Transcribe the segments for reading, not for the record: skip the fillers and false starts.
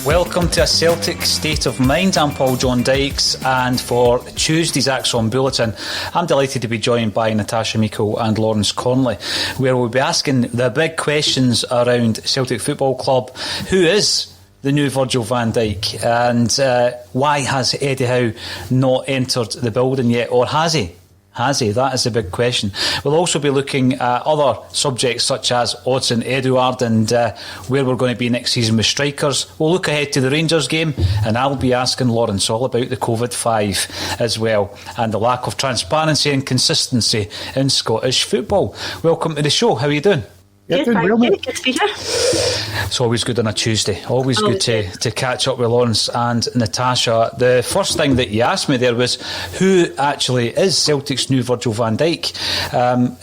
Welcome to A Celtic State of Mind. I'm John Dykes, and for Tuesday's Axon Bulletin, I'm delighted to be joined by Natasha Meikle and Lawrence Connolly, where we'll be asking the big questions around Celtic Football Club. Who is the new Virgil van Dijk, and why has Eddie Howe not entered the building yet, or has he? Has he? That is a big question. We'll also be looking at other subjects such as Odsonne Edouard and where we're going to be next season with strikers. We'll look ahead to the Rangers game, and I'll be asking Lawrence all about the COVID-5 as well, and the lack of transparency and consistency in Scottish football. Welcome to the show. How are you doing? Good, thank you. Good to be here. It's always good on a Tuesday. Always good to catch up with Lawrence and Natasha. The first thing that you asked me there was who actually is Celtic's new Virgil van Dijk.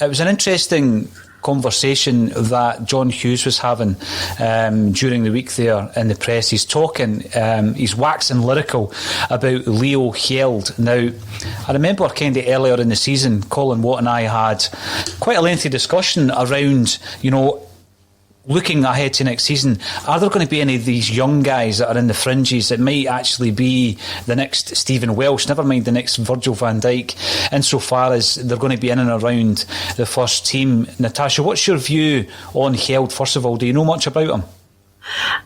It was an interesting conversation that John Hughes was having during the week there in the press. He's talking, he's waxing lyrical about Leo Hjeld. Now, I remember kind of earlier in the season, Colin Watt and I had quite a lengthy discussion around, looking ahead to next season. Are there going to be any of these young guys that are in the fringes that might actually be the next Stephen Welsh, never mind the next Virgil van Dijk, insofar as they're going to be in and around the first team? Natasha, what's your view on Hjeld, first of all? Do you know much about him?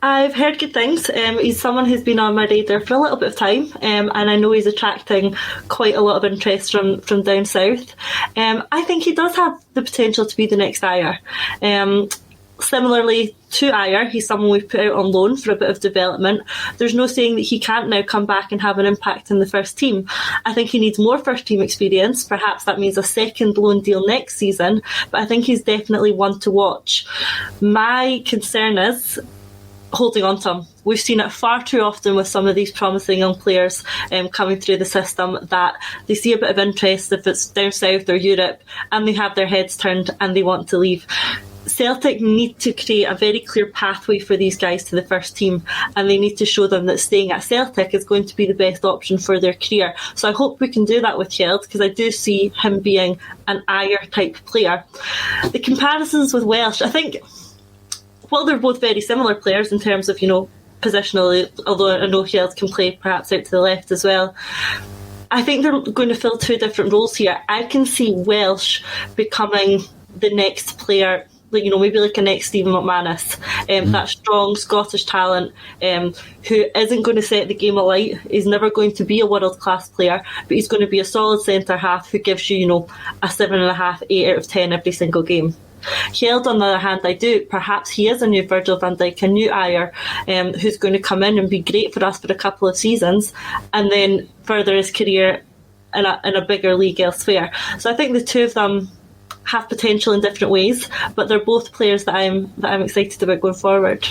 I've heard good things. He's someone who's been on my radar for a little bit of time, and I know he's attracting quite a lot of interest from down south. I think he does have the potential to be the next Ajer. Similarly to Ajer, he's someone we've put out on loan for a bit of development. There's no saying that he can't now come back and have an impact in the first team. I think he needs more first team experience. Perhaps that means a second loan deal next season, but I think he's definitely one to watch. My concern is holding on to him. We've seen it far too often with some of these promising young players coming through the system, that they see a bit of interest if it's down south or Europe and they have their heads turned and they want to leave. Celtic need to create a very clear pathway for these guys to the first team, and they need to show them that staying at Celtic is going to be the best option for their career. So I hope we can do that with Hjeld, because I do see him being an Ajer type player. The comparisons with Welsh, I think, well, they're both very similar players in terms of, positionally, although I know Hjeld can play perhaps out to the left as well. I think they're going to fill two different roles here. I can see Welsh becoming the next player, maybe like a next Stephen McManus, that strong Scottish talent who isn't going to set the game alight. He's never going to be a world-class player, but he's going to be a solid centre-half who gives you, a 7.5, 8 out of 10 every single game. Hjeld, on the other hand, perhaps he is a new Virgil van Dijk, a new Ajer, who's going to come in and be great for us for a couple of seasons and then further his career in a bigger league elsewhere. So I think the two of them have potential in different ways, but they're both players that I'm excited about going forward.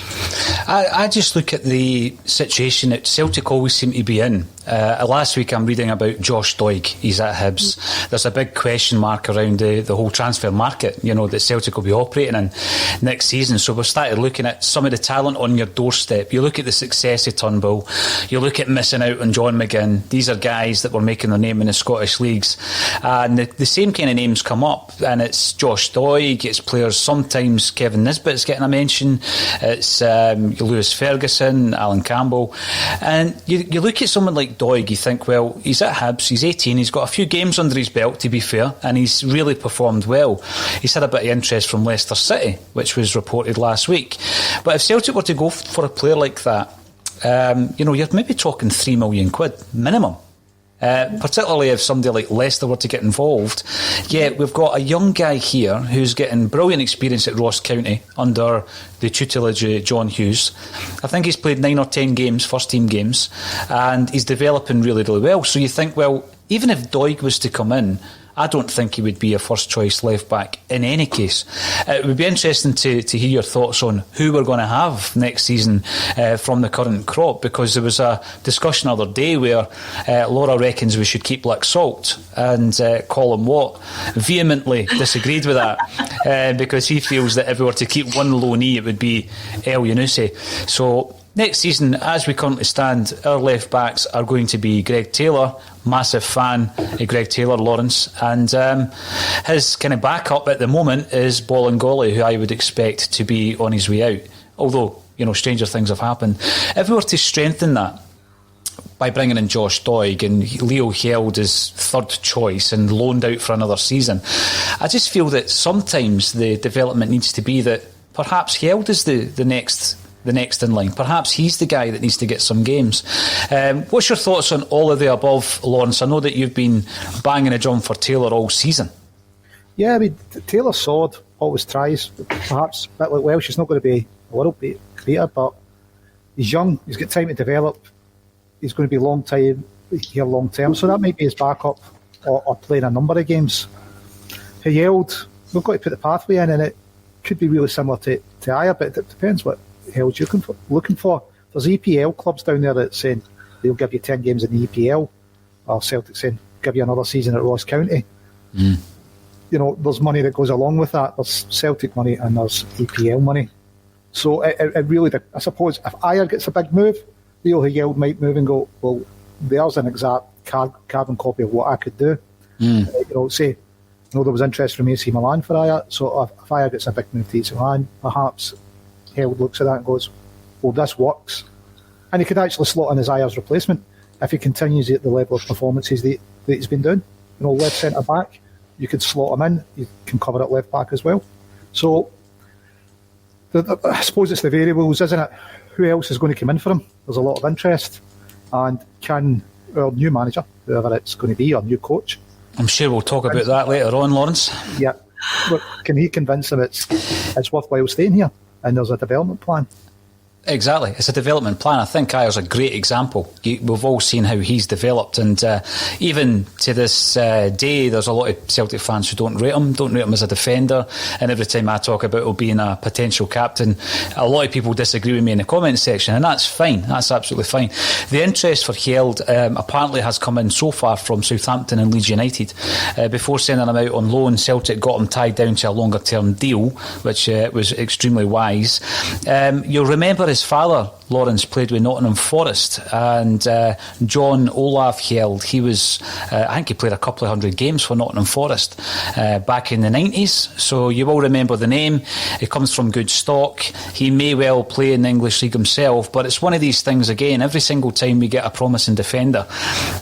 I just look at the situation that Celtic always seem to be in. Last week I'm reading about Josh Dijk. He's at Hibs. There's a big question mark around the whole transfer market, that Celtic will be operating in next season. So we've started looking at some of the talent on your doorstep. You look at the success of Turnbull. You look at missing out on John McGinn. These are guys that were making their name in the Scottish leagues. And the same kind of names come up. And it's Josh Dijk. It's players, sometimes Kevin Nisbet's getting a mention. It's Lewis Ferguson, Alan Campbell. And you look at someone like Dijk, you think, well, he's at Hibs, he's 18, he's got a few games under his belt, to be fair, and he's really performed well. He's had a bit of interest from Leicester City, which was reported last week. But if Celtic were to go for a player like that, you're maybe talking £3 million minimum. Particularly if somebody like Leicester were to get involved. Yeah, we've got a young guy here who's getting brilliant experience at Ross County under the tutelage of John Hughes. I think he's played 9 or 10 games, first team games, and he's developing really, really well. So you think, well, even if Dijk was to come in I don't think he would be a first choice left back in any case. It would be interesting to hear your thoughts on who we're going to have next season from the current crop, because there was a discussion the other day where Laura reckons we should keep Lick Salt, and Colin Watt vehemently disagreed with that because he feels that if we were to keep one loanee, it would be El Yunusi. So next season, as we currently stand, our left backs are going to be Greg Taylor, massive fan of Greg Taylor, Lawrence, and his kind of backup at the moment is Bolingoli, who I would expect to be on his way out. Although, stranger things have happened. If we were to strengthen that by bringing in Josh Doig and Leo Held as third choice and loaned out for another season, I just feel that sometimes the development needs to be that perhaps Held is the next in line. Perhaps he's the guy that needs to get some games. What's your thoughts on all of the above, Lawrence? I know that you've been banging a drum for Taylor all season. Yeah, I mean, Taylor's solid, always tries. Perhaps a bit like Welsh, he's not going to be a world beater, but he's young, he's got time to develop, he's going to be long term, so that might be his backup or playing a number of games. For Yeld, we've got to put the pathway in, and it could be really similar to Aya, but it depends what Hell's looking for. There's EPL clubs down there that saying they'll give you 10 games in the EPL, or Celtic saying give you another season at Ross County. There's money that goes along with that. There's Celtic money and there's EPL money. So it really, I suppose, if Aya gets a big move, Leo Held might move and go, well, there's an exact carbon copy of what I could do. Say, there was interest from AC Milan for Aya, so if Aya gets a big move to AC Milan, perhaps Held looks at that and goes, well, this works. And he could actually slot in as Aya's replacement if he continues at the level of performances that he's been doing. Left centre back, you could slot him in, you can cover at left back as well. So I suppose it's the variables, isn't it? Who else is going to come in for him? There's a lot of interest. And can our new manager, whoever it's going to be, our new coach, I'm sure we'll talk about that later on, Lawrence. Yeah. But can he convince him it's worthwhile staying here and there's a development plan? Exactly, it's a development plan. I think Aya's a great example. We've all seen how he's developed, and even to this day, there's a lot of Celtic fans who don't rate him as a defender. And every time I talk about him being a potential captain, a lot of people disagree with me in the comments section, and that's fine. That's absolutely fine. The interest for Held apparently has come in so far from Southampton and Leeds United. Before sending him out on loan, Celtic got him tied down to a longer term deal, which was extremely wise. You'll remember his father, Lawrence, played with Nottingham Forest, and John Olaf Held, he was, I think he played a couple of hundred games for Nottingham Forest back in the 90s, so you will remember the name. He comes from good stock. He may well play in the English League himself, but it's one of these things, again, every single time we get a promising defender,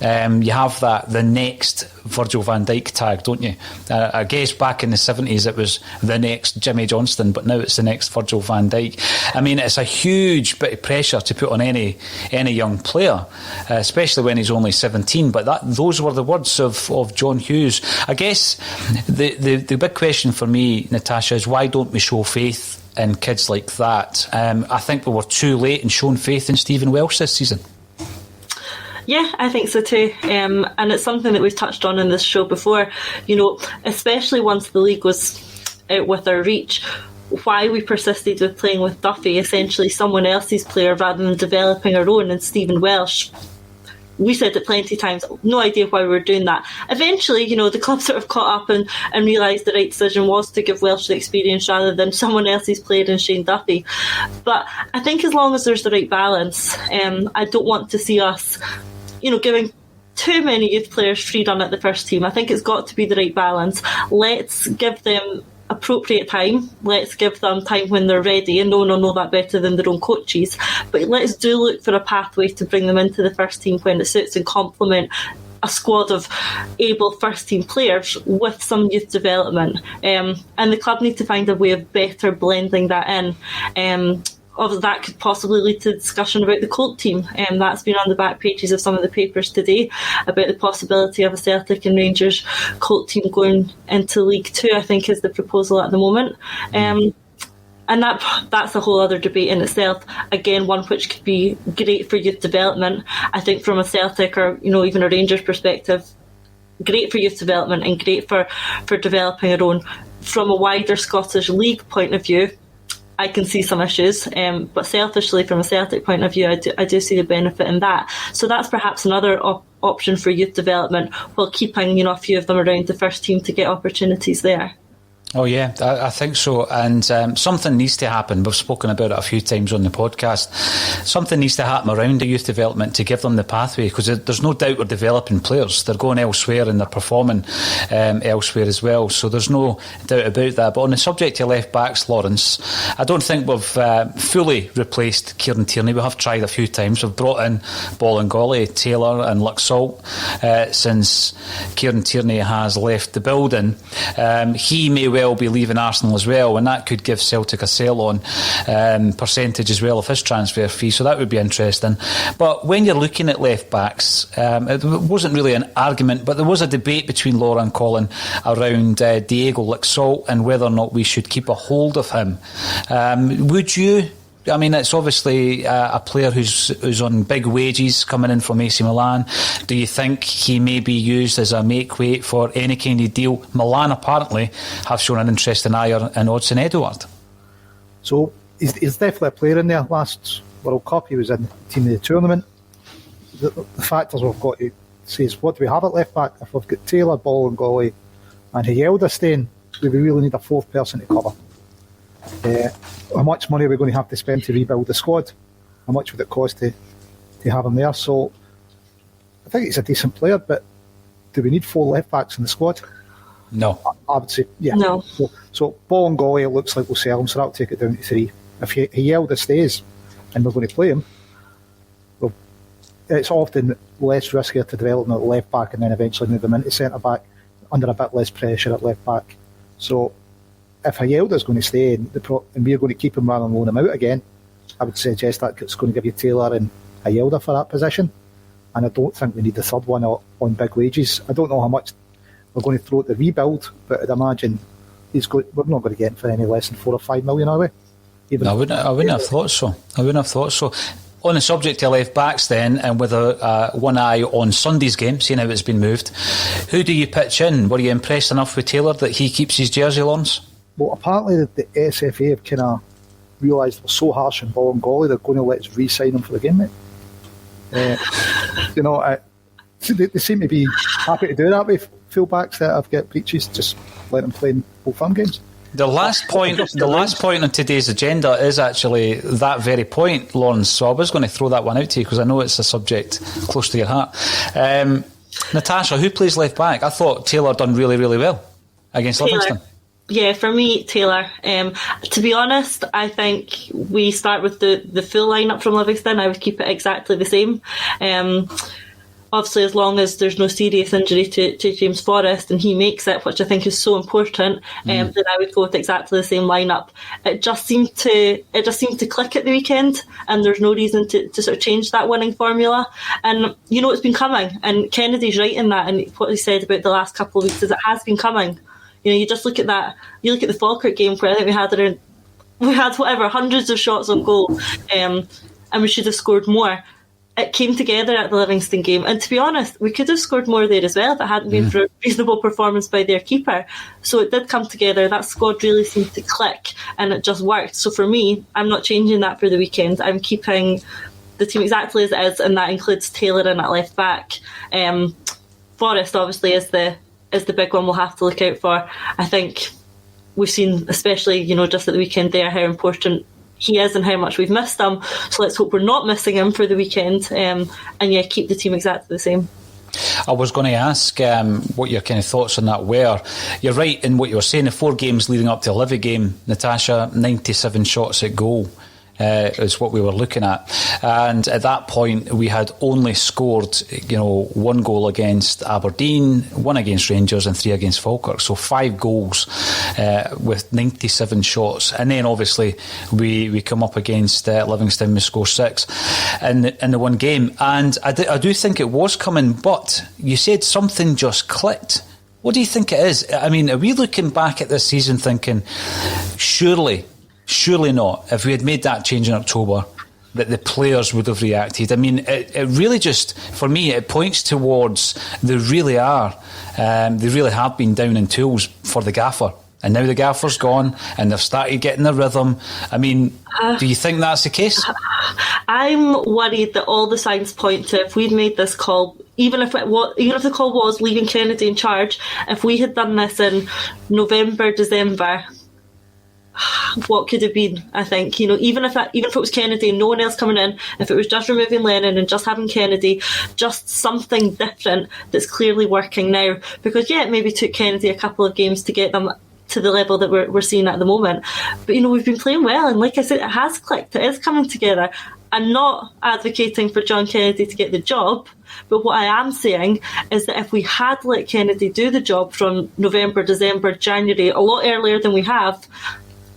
you have the next Virgil van Dijk tag, don't you? I guess back in the 70s it was the next Jimmy Johnston, but now it's the next Virgil van Dijk. I mean, it's a huge bit of pressure to put on any young player, especially when he's only 17, but those were the words of John Hughes. I guess the big question for me, Natasha, is why don't we show faith in kids like that? I think we were too late in showing faith in Stephen Welsh this season. Yeah, I think so too. And it's something that we've touched on in this show before, especially once the league was out with our reach, why we persisted with playing with Duffy, essentially someone else's player, rather than developing our own, and Stephen Welsh. We said it plenty of times, no idea why we were doing that. Eventually, the club sort of caught up and realised the right decision was to give Welsh the experience rather than someone else's player in Shane Duffy. But I think as long as there's the right balance, I don't want to see us giving too many youth players free run at the first team. I think it's got to be the right balance. Let's give them appropriate time. Let's give them time when they're ready, and no one will know that better than their own coaches. But let's do look for a pathway to bring them into the first team when it suits and complement a squad of able first team players with some youth development. And the club need to find a way of better blending that in. Of that could possibly lead to discussion about the Colt team. That's been on the back pages of some of the papers today about the possibility of a Celtic and Rangers Colt team going into League Two, I think is the proposal at the moment. And that's a whole other debate in itself. Again, one which could be great for youth development. I think from a Celtic or even a Rangers perspective, great for youth development and great for developing our own. From a wider Scottish League point of view, I can see some issues, but selfishly, from a Celtic point of view, I do see the benefit in that. So that's perhaps another option for youth development, while keeping a few of them around the first team to get opportunities there. Oh yeah, I think so. And something needs to happen. We've spoken about it a few times on the podcast. Something needs to happen around the youth development to give them the pathway, because there's no doubt we're developing players. They're going elsewhere and they're performing elsewhere as well. So there's no doubt about that. But on the subject of left backs, Lawrence, I don't think we've fully replaced Kieran Tierney. We have tried a few times. We've brought in Bolingoli, Taylor and Luxalt since Kieran Tierney has left the building. He may well be leaving Arsenal as well, and that could give Celtic a sell-on percentage as well of his transfer fee, so that would be interesting. But when you're looking at left backs, it wasn't really an argument, but there was a debate between Laura and Colin around Diego Luxalt and whether or not we should keep a hold of him. Would you? I mean, it's obviously a player who's on big wages coming in from AC Milan. Do you think he may be used as a make-weight for any kind of deal? Milan apparently have shown an interest in Ayer and Odsonne Edouard. So he's definitely a player in there. Last World Cup, he was in the team of the tournament. The factors we've got to say is, what do we have at left back? If we've got Taylor, Bolingoli and Hyelda staying, we really need a fourth person to cover. How much money are we going to have to spend to rebuild the squad? How much would it cost to have him there? So I think he's a decent player, but do we need 4 left backs in the squad? No. I would say, yeah. No. So Bolingoli, it looks like we'll sell him, so that'll take it down to 3. If Hyelda stays and we're going to play him, well, it's often less riskier to develop him at left back and then eventually move him into centre back under a bit less pressure at left back. So if Hyelda's going to stay and we're going to keep him rather than loan him out again, I would suggest that it's going to give you Taylor and Hyelda for that position. And I don't think we need the third one on big wages. I don't know how much we're going to throw at the rebuild, but I'd imagine we're not going to get him for any less than 4 or 5 million, are we? I wouldn't have thought so. On the subject of left backs then, and with one eye on Sunday's game, seeing how it's been moved, who do you pitch in? Were you impressed enough with Taylor that he keeps his jersey, Lawrence? Well, apparently the SFA have kind of realised we're so harsh on Bolingoli, they're going to let us re-sign him for the game, mate. They seem to be happy to do that with full-backs that have got breaches, just let them play in both firm games. The last point on today's agenda is actually that very point, Lawrence, so I was going to throw that one out to you because I know it's a subject close to your heart. Natasha, who plays left back? I thought Taylor done really, really well against Livingston. Yeah, for me, Taylor. To be honest, I think we start with the full lineup from Livingston. I would keep it exactly the same. Obviously, as long as there's no serious injury to James Forrest and he makes it, which I think is so important, then I would go with exactly the same lineup. It just seemed to click at the weekend, and there's no reason to sort of change that winning formula. And it's been coming, and Kennedy's right in that. And what he said about the last couple of weeks is it has been coming. You just look at that. You look at the Falkirk game where I think we had hundreds of shots on goal, and we should have scored more. It came together at the Livingston game, and to be honest, we could have scored more there as well if it hadn't been for a reasonable performance by their keeper. So it did come together. That squad really seemed to click, and it just worked. So for me, I'm not changing that for the weekend. I'm keeping the team exactly as it is, and that includes Taylor in at left back. Forrest obviously is the big one we'll have to look out for. I think we've seen, especially just at the weekend there, how important he is and how much we've missed him. So let's hope we're not missing him for the weekend. And keep the team exactly the same. I was going to ask what your kind of thoughts on that were. You're right in what you were saying. The 4 games leading up to the Livy game, Natasha, 97 shots at goal. Is what we were looking at, and at that point we had only scored 1 goal against Aberdeen, 1 against Rangers and 3 against Falkirk, so 5 goals with 97 shots, and then obviously we come up against Livingston, we score 6 in the one game, and I do think it was coming, but you said something just clicked. What do you think it is? I mean, are we looking back at this season thinking surely not, if we had made that change in October, that the players would have reacted. I mean, it really just, for me, it points towards they really have been down in tools for the gaffer. And now the gaffer's gone and they've started getting the rhythm. I mean, do you think that's the case? I'm worried that all the signs point to, if we'd made this call, even if the call was leaving Kennedy in charge, if we had done this in November, December, what could have been? I think, even if it was Kennedy and no one else coming in, if it was just removing Lennon and just having Kennedy, just something different that's clearly working now. Because it maybe took Kennedy a couple of games to get them to the level that we're seeing at the moment, but we've been playing well, and like I said, it has clicked. It is coming together. I'm not advocating for John Kennedy to get the job, but what I am saying is that if we had let Kennedy do the job from November, December, January, a lot earlier than we have,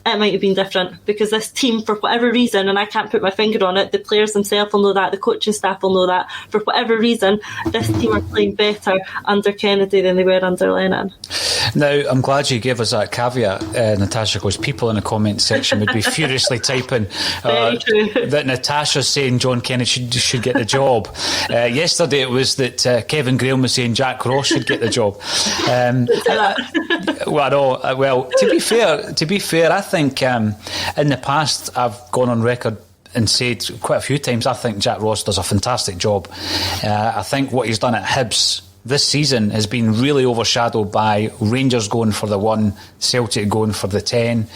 it might have been different, because this team, for whatever reason, and I can't put my finger on it, the players themselves will know that, the coaching staff will know that, for whatever reason, this team are playing better under Kennedy than they were under Lennon. Now, I'm glad you gave us that caveat, Natasha, because people in the comment section would be furiously typing that Natasha's saying John Kennedy should get the job. Yesterday it was that Kevin Graham was saying Jack Ross should get the job. Well, to be fair, I think in the past I've gone on record and said quite a few times I think Jack Ross does a fantastic job. I think what he's done at Hibs this season has been really overshadowed by Rangers going for the 1, Celtic going for the 10,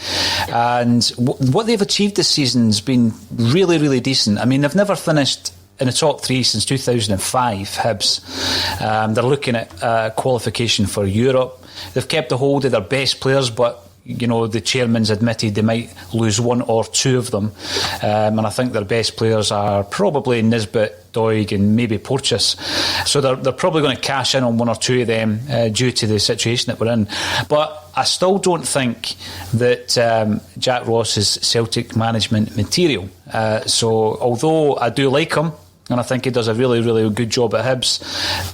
and what they've achieved this season has been really, really decent. I mean, they've never finished in the top 3 since 2005, Hibs. They're looking at qualification for Europe. They've kept a hold of their best players, but the chairman's admitted they might lose 1 or 2 of them. And I think their best players are probably Nisbet, Dijk and maybe Porteous. So they're probably going to cash in on 1 or 2 of them due to the situation that we're in. But I still don't think that Jack Ross is Celtic management material. So although I do like him, and I think he does a really, really good job at Hibs,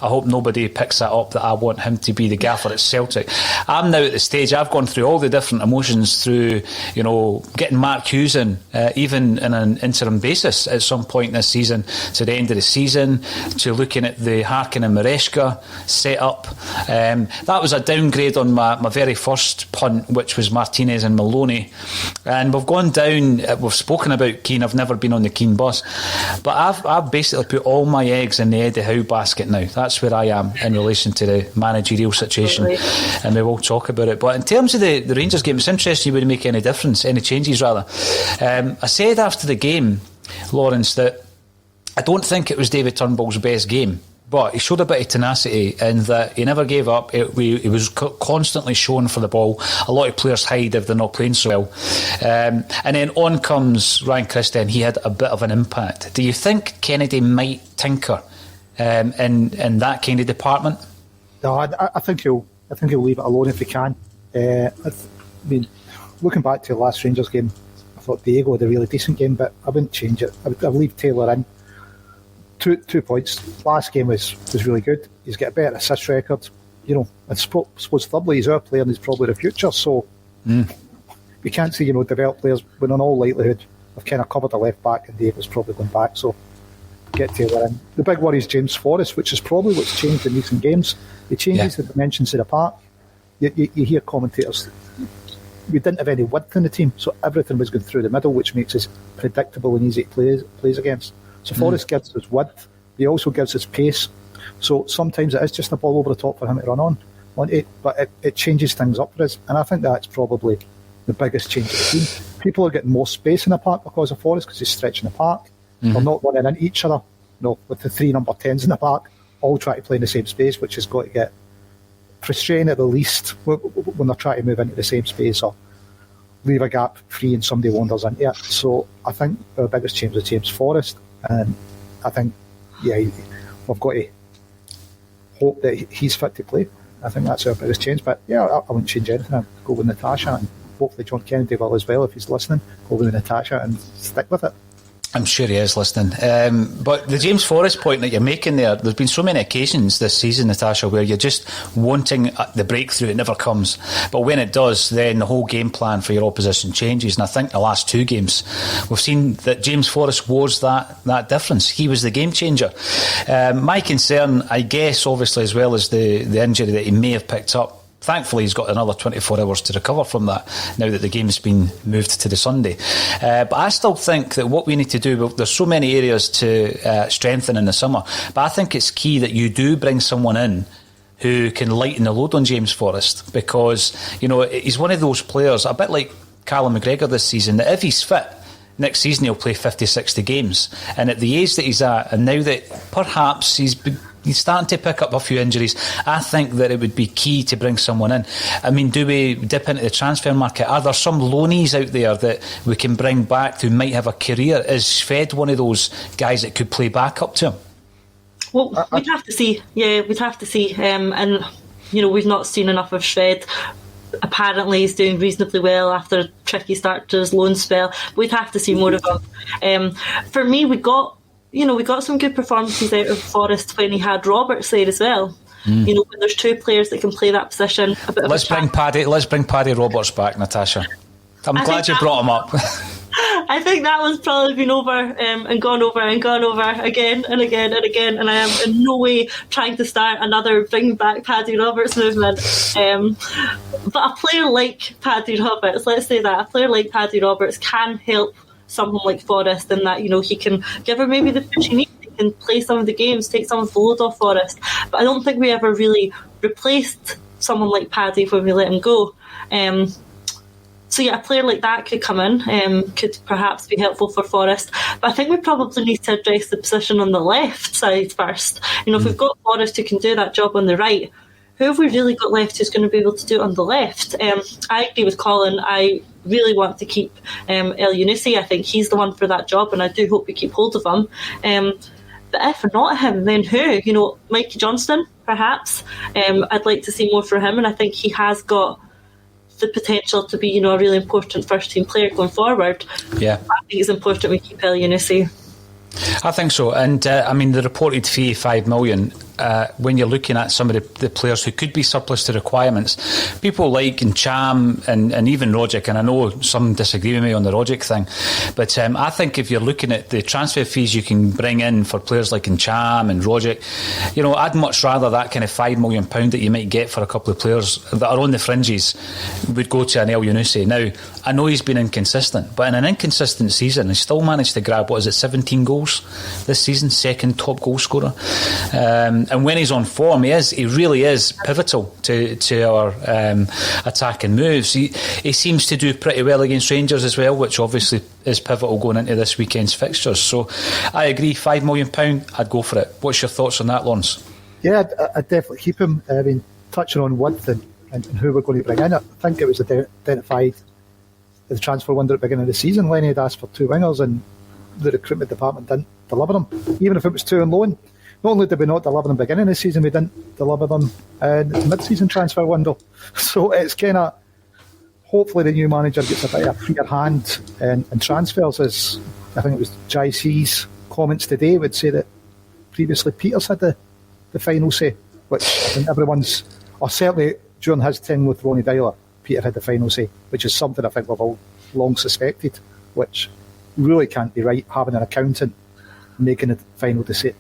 I hope nobody picks that up that I want him to be the gaffer at Celtic. I'm now at the stage, I've gone through all the different emotions through, getting Mark Hughes in, even in an interim basis at some point this season, to the end of the season, to looking at the Harkin and Maresca set up. That was a downgrade on my very first punt, which was Martinez and Maloney. And we've gone down, we've spoken about Keane, I've never been on the Keane bus, but I've basically put all my eggs in the Eddie Howe basket now. That's where I am in relation to the managerial situation. Absolutely. And we will talk about it. But in terms of the Rangers game, it's interesting you wouldn't make any difference, any changes rather. I said after the game, Lawrence, that I don't think it was David Turnbull's best game, but he showed a bit of tenacity in that he never gave up. He was constantly showing for the ball. A lot of players hide if they're not playing so well. And then on comes Ryan Christie, and he had a bit of an impact. Do you think Kennedy might tinker in that kind of department? No, I think he'll leave it alone if he can. I mean, looking back to the last Rangers game, I thought Diego had a really decent game, but I wouldn't change it. I'd leave Taylor in. 2 points. Last game was really good. He's got a better assist record. I suppose thirdly he's our player and he's probably the future. So we can't see develop players when in all likelihood we've kind of covered the left back and Diego's probably going back. So get Taylor in. The big worry is James Forrest, which is probably what's changed in recent games. It changes the dimensions of the park. You hear commentators. We didn't have any width in the team, so everything was going through the middle, which makes us predictable and easy to plays against. So Forrest gives us width, he also gives us pace. So sometimes it is just a ball over the top for him to run on it, but it changes things up for us. And I think that's probably the biggest change of the team. People are getting more space in the park because of Forrest, because he's stretching the park. They're not running into each other. With the 3 number 10s in the park, all trying to play in the same space, which has got to get frustrating at the least when they're trying to move into the same space or leave a gap free and somebody wanders into it. So I think our biggest change is James Forrest. And I think, we've got to hope that he's fit to play. I think that's our biggest change. But I wouldn't change anything. I'd go with Natasha, and hopefully John Kennedy will as well if he's listening. Go with Natasha and stick with it. I'm sure he is listening. But the James Forrest point that you're making there's been so many occasions this season, Natasha, where you're just wanting the breakthrough. It never comes. But when it does, then the whole game plan for your opposition changes. And I think the last 2 games, we've seen that James Forrest was that difference. He was the game changer. My concern, I guess, obviously, as well as the injury that he may have picked up, thankfully, he's got another 24 hours to recover from that now that the game's been moved to the Sunday. But I still think that what we need to do, there's so many areas to strengthen in the summer, but I think it's key that you do bring someone in who can lighten the load on James Forrest, because, he's one of those players, a bit like Callum McGregor this season, that if he's fit, next season he'll play 50-60 games. And at the age that he's at, and now that perhaps he's starting to pick up a few injuries, I think that it would be key to bring someone in. I mean, do we dip into the transfer market? Are there some loanees out there that we can bring back who might have a career? Is Shved one of those guys that could play back up to him? Well, we'd have to see. Yeah, we'd have to see. And, we've not seen enough of Shved. Apparently he's doing reasonably well after a tricky start to his loan spell. We'd have to see more of him. For me, we got some good performances out of Forrest when he had Roberts there as well. When there's 2 players that can play that position. Let's bring Paddy Roberts back, Natasha. I'm glad you brought him up. I think that one's probably been over and gone over again and again and again, and I am in no way trying to start another bring back Paddy Roberts movement. But a player like Paddy Roberts, let's say that, a player like Paddy Roberts can help someone like Forrest in that, he can give her maybe the push he needs, he can play some of the games, take some of the load off Forrest. But I don't think we ever really replaced someone like Paddy when we let him go. So yeah, a player like that could come in, could perhaps be helpful for Forrest. But I think we probably need to address the position on the left side first. If we've got Forrest who can do that job on the right, who have we really got left who's going to be able to do it on the left? I agree with Colin. I really want to keep El Yunusi. I think he's the one for that job, and I do hope we keep hold of him. But if not him, then who? Mikey Johnston, perhaps. I'd like to see more from him, and I think he has got the potential to be, a really important first-team player going forward. Yeah, I think it's important we keep El Yunusi. I think so. And the reported fee, $5 million, when you're looking at some of the players who could be surplus to requirements, people like Ncham and even Rogic, and I know some disagree with me on the Rogic thing, but I think if you're looking at the transfer fees you can bring in for players like Ncham and Rogic, I'd much rather that kind of £5 million that you might get for a couple of players that are on the fringes would go to an El Yunusi. Now, I know he's been inconsistent, but in an inconsistent season, he still managed to grab, 17 goals this season, second top goal scorer. And when he's on form, he really is pivotal to our attacking moves. He seems to do pretty well against Rangers as well, which obviously is pivotal going into this weekend's fixtures. So I agree, £5 million, I'd go for it. What's your thoughts on that, Lawrence? Yeah, I'd definitely keep him. Touching on width and who we're going to bring in, I think it was identified at the transfer window at the beginning of the season. Lenny had asked for 2 wingers and the recruitment department didn't deliver them, even if it was 2 on loan. Not only did we not deliver them at the beginning of the season, we didn't deliver them in the mid-season transfer window. So it's kind of, hopefully the new manager gets a bit of a freer hand in transfers, as I think it was Jai C's comments today would say that previously Peters had the final say, which I think everyone's, or certainly during his tenure with Ronnie Dyler, Peter had the final say, which is something I think we've all long suspected, which really can't be right, having an accountant making the final decision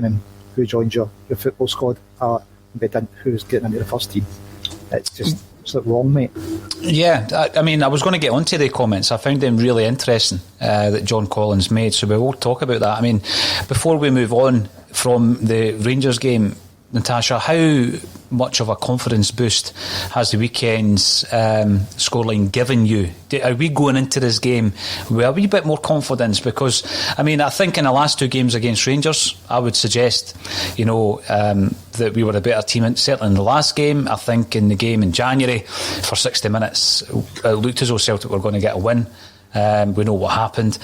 in who joins your football squad and who's getting into the first team. It's just wrong, mate. Yeah, I was going to get onto the comments. I found them really interesting that John Collins made, so we will talk about that. Before we move on from the Rangers game, Natasha, how much of a confidence boost has the weekend's scoreline given you? Are we going into this game with a wee bit more confidence? Because, I think in the last 2 games against Rangers, I would suggest, that we were a better team. And certainly in the last game, I think in the game in January, for 60 minutes, it looked as though Celtic were going to get a win. We know what happened.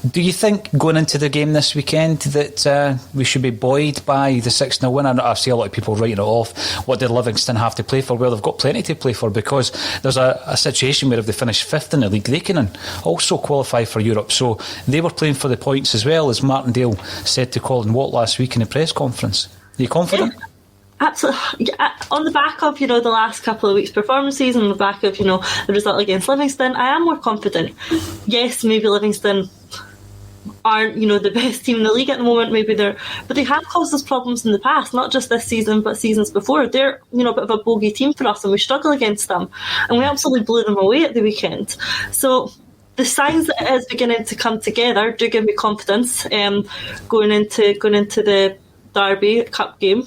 Do you think going into the game this weekend that we should be buoyed by the 6-0 win? I see a lot of people writing it off. What did Livingston have to play for? Well, they've got plenty to play for, because there's a situation where if they finish 5th in the league, they can also qualify for Europe. So they were playing for the points as well, as Martindale said to Colin Watt last week in the press conference. Are you confident? Absolutely. On the back of, the last couple of weeks' performances, and on the back of, the result against Livingston, I am more confident. Yes, maybe Livingston aren't, the best team in the league at the moment. But they have caused us problems in the past, not just this season, but seasons before. They're, a bit of a bogey team for us, and we struggle against them. And we absolutely blew them away at the weekend. So the signs that it is beginning to come together do give me confidence going into the Derby Cup game.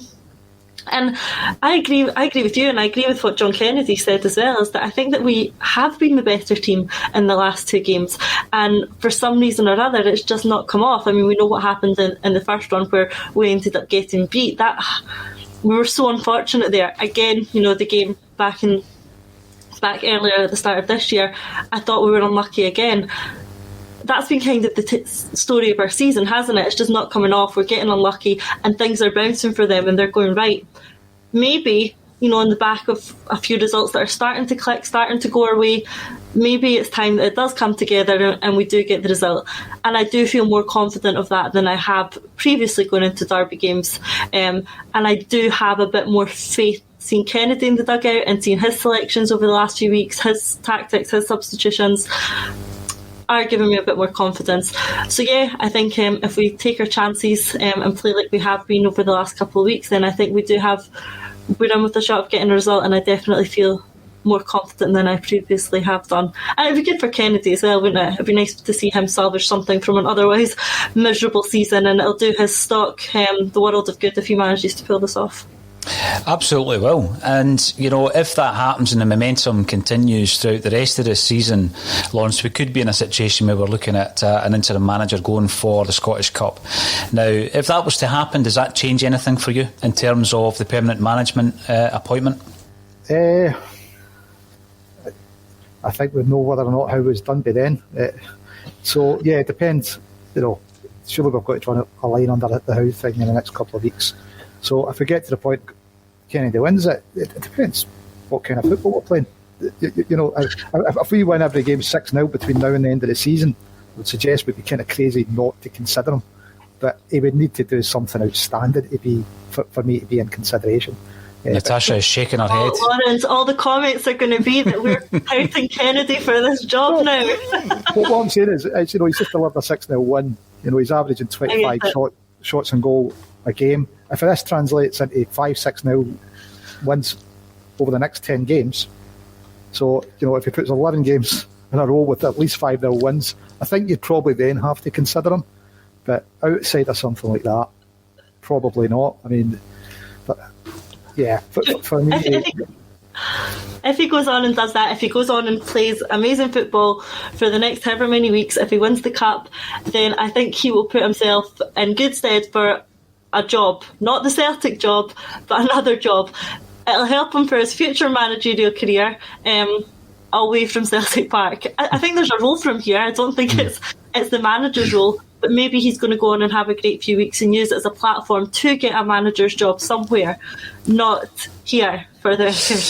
And I agree with you, and I agree with what John Kennedy said as well, is that I think that we have been the better team in the last 2 games, and for some reason or other it's just not come off. I mean, we know what happened in the first one where we ended up getting beat. That we were so unfortunate there. Again, the game back earlier at the start of this year, I thought we were unlucky again. That's been kind of the story of our season, hasn't it? It's just not coming off. We're getting unlucky and things are bouncing for them and they're going right. Maybe, on the back of a few results that are starting to click, starting to go our way, maybe it's time that it does come together and we do get the result. And I do feel more confident of that than I have previously going into derby games. And I do have a bit more faith seeing Kennedy in the dugout and seeing his selections over the last few weeks, his tactics, his substitutions are giving me a bit more confidence. So yeah, I think if we take our chances and play like we have been over the last couple of weeks, then I think we're in with a shot of getting a result, and I definitely feel more confident than I previously have done. And it'd be good for Kennedy as well, wouldn't it? It'd be nice to see him salvage something from an otherwise miserable season, and it'll do his stock the world of good if he manages to pull this off. Absolutely will. And, if that happens and the momentum continues throughout the rest of this season, Lawrence, we could be in a situation where we're looking at an interim manager going for the Scottish Cup. Now, if that was to happen, does that change anything for you in terms of the permanent management appointment? I think we know whether or not how it was done by then. So, yeah, it depends. Surely we've got to try a line under the Howe thing in the next couple of weeks. So if we get to the point Kennedy wins it depends what kind of football we're playing. If we win every game 6-0 between now and the end of the season, I would suggest we'd be kind of crazy not to consider him. But he would need to do something outstanding to be for me to be in consideration. Natasha is shaking her head. Lawrence, all the comments are going to be that we're touting Kennedy for this job now. What I'm saying is he's just delivered a 6-0 win. He's averaging 25 shots on goal a game. If this translates into 5-6-0 wins over the next 10 games, so if he puts 11 games in a row with at least 5-0 wins, I think you'd probably then have to consider him. But outside of something like that, probably not. I mean, but yeah, for me. If he goes on and does that, if he goes on and plays amazing football for the next however many weeks, if he wins the cup, then I think he will put himself in good stead for a job, not the Celtic job, but another job. It'll help him for his future managerial career away from Celtic Park. I think there's a role for him here. I don't think it's the manager's role, but maybe he's going to go on and have a great few weeks and use it as a platform to get a manager's job somewhere, not here for the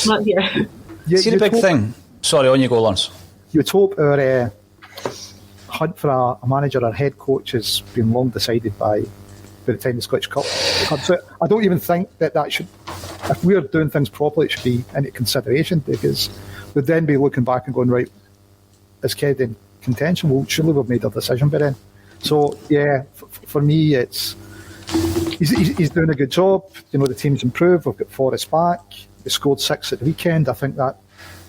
not here. See the big thing. Sorry, on you go, Lawrence. You would hope our hunt for a manager or head coach has been long decided by the time the Scottish Cup comes out. I don't even think that should, if we're doing things properly, it should be into consideration, because we'd then be looking back and going, right, is Kennedy in contention? Well, surely we've made our decision by then. So, yeah, for me, he's doing a good job. The team's improved. We've got Forrest back. We scored 6 at the weekend. I think that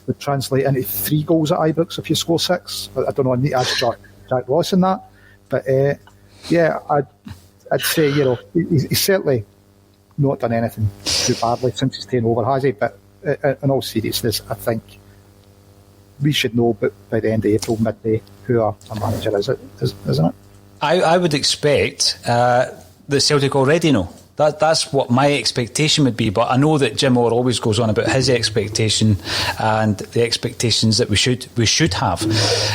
would translate into 3 goals at Ibrox if you score 6. I don't know, I need to ask Jack Ross in that. But, yeah, I'd say, he's certainly not done anything too badly since he's taken over, has he? But in all seriousness, I think we should know by the end of April, midday, who our manager is, isn't it? I would expect that Celtic already know. That's what my expectation would be. But I know that Jim Orr always goes on about his expectation and the expectations that we should have.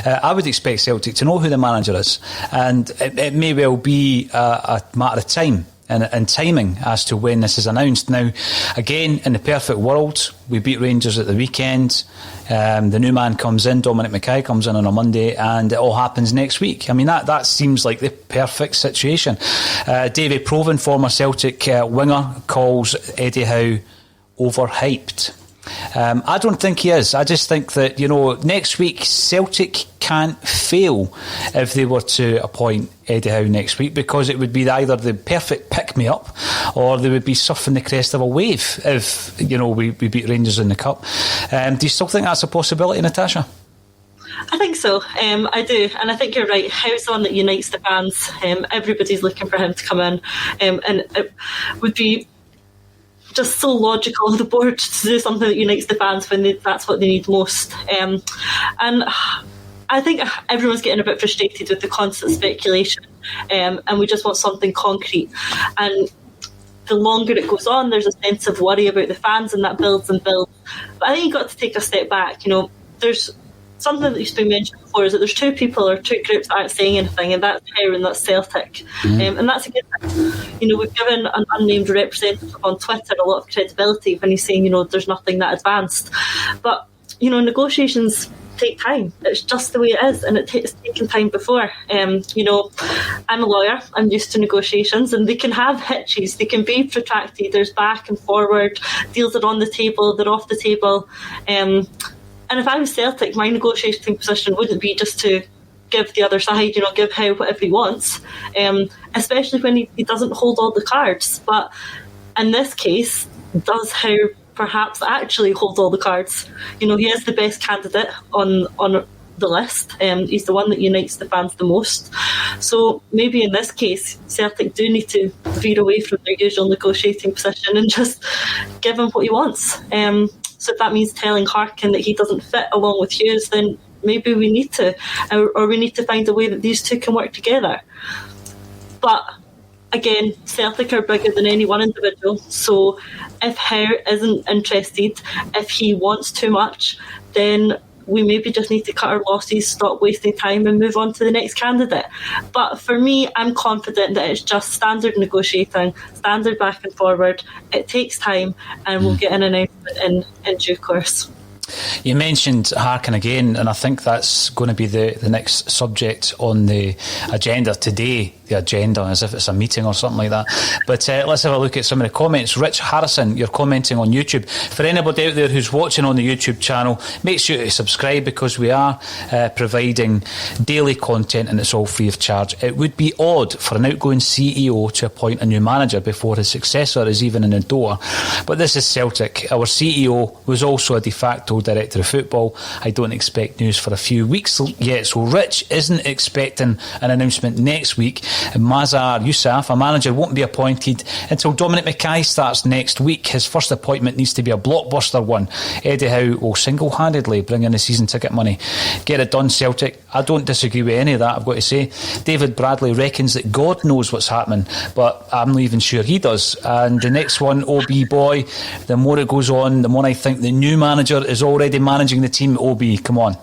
I would expect Celtic to know who the manager is, and it may well be a matter of time and timing as to when this is announced. Now, again, in the perfect world, we beat Rangers at the weekend. The new man comes in, Dominic Mackay comes in on a Monday, and it all happens next week. I mean, that seems like the perfect situation. Davy Provan, former Celtic winger, calls Eddie Howe overhyped. I don't think he is. I just think that, next week Celtic can't fail if they were to appoint Eddie Howe next week, because it would be either the perfect pick-me-up or they would be surfing the crest of a wave if, we beat Rangers in the Cup. Do you still think that's a possibility, Natasha? I think so. I do, and I think you're right. Howe's the one that unites the fans. Everybody's looking for him to come in, and it would be just so logical of the board to do something that unites the fans when that's what they need most. And I think everyone's getting a bit frustrated with the constant speculation, and we just want something concrete. And the longer it goes on, there's a sense of worry about the fans, and that builds and builds. But I think you've got to take a step back. There's something that's been mentioned before, is that there's two people or two groups that aren't saying anything, and that's Howe and that's Celtic. And that's a good thing. We've given an unnamed representative on Twitter a lot of credibility when he's saying, there's nothing that advanced. But, negotiations take time. It's just the way it is, and it's taken time before. I'm a lawyer. I'm used to negotiations, and they can have hitches. They can be protracted. There's back and forward. Deals are on the table. They're off the table. And if I was Celtic, my negotiating position wouldn't be just to give the other side, give Howe whatever he wants, especially when he doesn't hold all the cards. But in this case, does Howe perhaps actually hold all the cards? He is the best candidate on the list. He's the one that unites the fans the most. So maybe in this case, Celtic do need to veer away from their usual negotiating position and just give him what he wants. So if that means telling Harkin that he doesn't fit along with Hughes, then maybe we need to, or we need to find a way that these two can work together. But again, Celtic are bigger than any one individual. So if Howe isn't interested, if he wants too much, then we maybe just need to cut our losses, stop wasting time, and move on to the next candidate. But for me, I'm confident that it's just standard negotiating, standard back and forward. It takes time, and we'll get an announcement in due course. You mentioned Harkin again, and I think that's going to be the next subject on the agenda today. The agenda, as if it's a meeting or something like that. But let's have a look at some of the comments. Rich Harrison, you're commenting on YouTube. For anybody out there who's watching on the YouTube channel, make sure to subscribe, because we are providing daily content, and it's all free of charge. It would be odd for an outgoing CEO to appoint a new manager before his successor is even in the door. But this is Celtic. Our CEO was also a de facto director of football. I don't expect news for a few weeks yet. So Rich isn't expecting an announcement next week. Mazhar Yousaf, a manager, won't be appointed until Dominic Mackay starts next week. His first appointment needs to be a blockbuster one. Eddie Howe will single-handedly bring in the season ticket money. Get it done, Celtic. I don't disagree with any of that, I've got to say. David Bradley reckons that God knows what's happening, but I'm not even sure he does. And the next one, OB boy, the more it goes on, the more I think the new manager is already managing the team. OB, come on.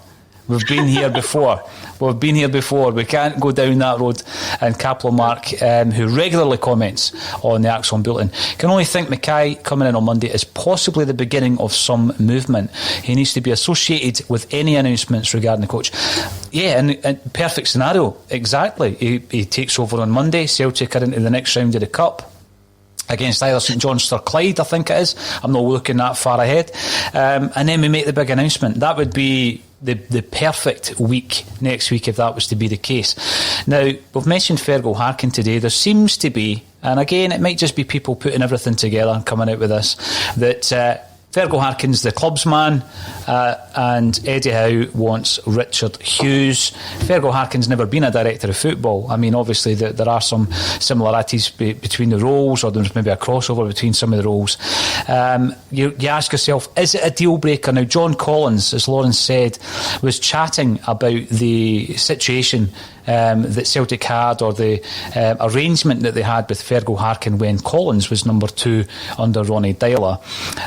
We've been here before. We can't go down that road. And Kaplan Mark, who regularly comments on the Axon Bulletin, can only think Mackay coming in on Monday is possibly the beginning of some movement. He needs to be associated with any announcements regarding the coach. Yeah, and perfect scenario. Exactly. He takes over on Monday. Celtic are into the next round of the Cup against either St Johnstone or Clyde, I think it is. I'm not looking that far ahead. And then we make the big announcement. That would be the perfect week next week if that was to be the case. Now, we've mentioned Fergal Harkin today. There seems to be, and again, it might just be people putting everything together and coming out with this, that Virgil Harkin's the club's man, and Eddie Howe wants Richard Hughes. Virgil Harkin's never been a director of football. I mean, obviously there are some similarities between the roles, or there's maybe a crossover between some of the roles. You ask yourself, is it a deal breaker? Now, John Collins, as Lawrence said, was chatting about the situation that Celtic had, or the arrangement that they had with Virgil Harkin when Collins was number 2 under Ronnie Deila.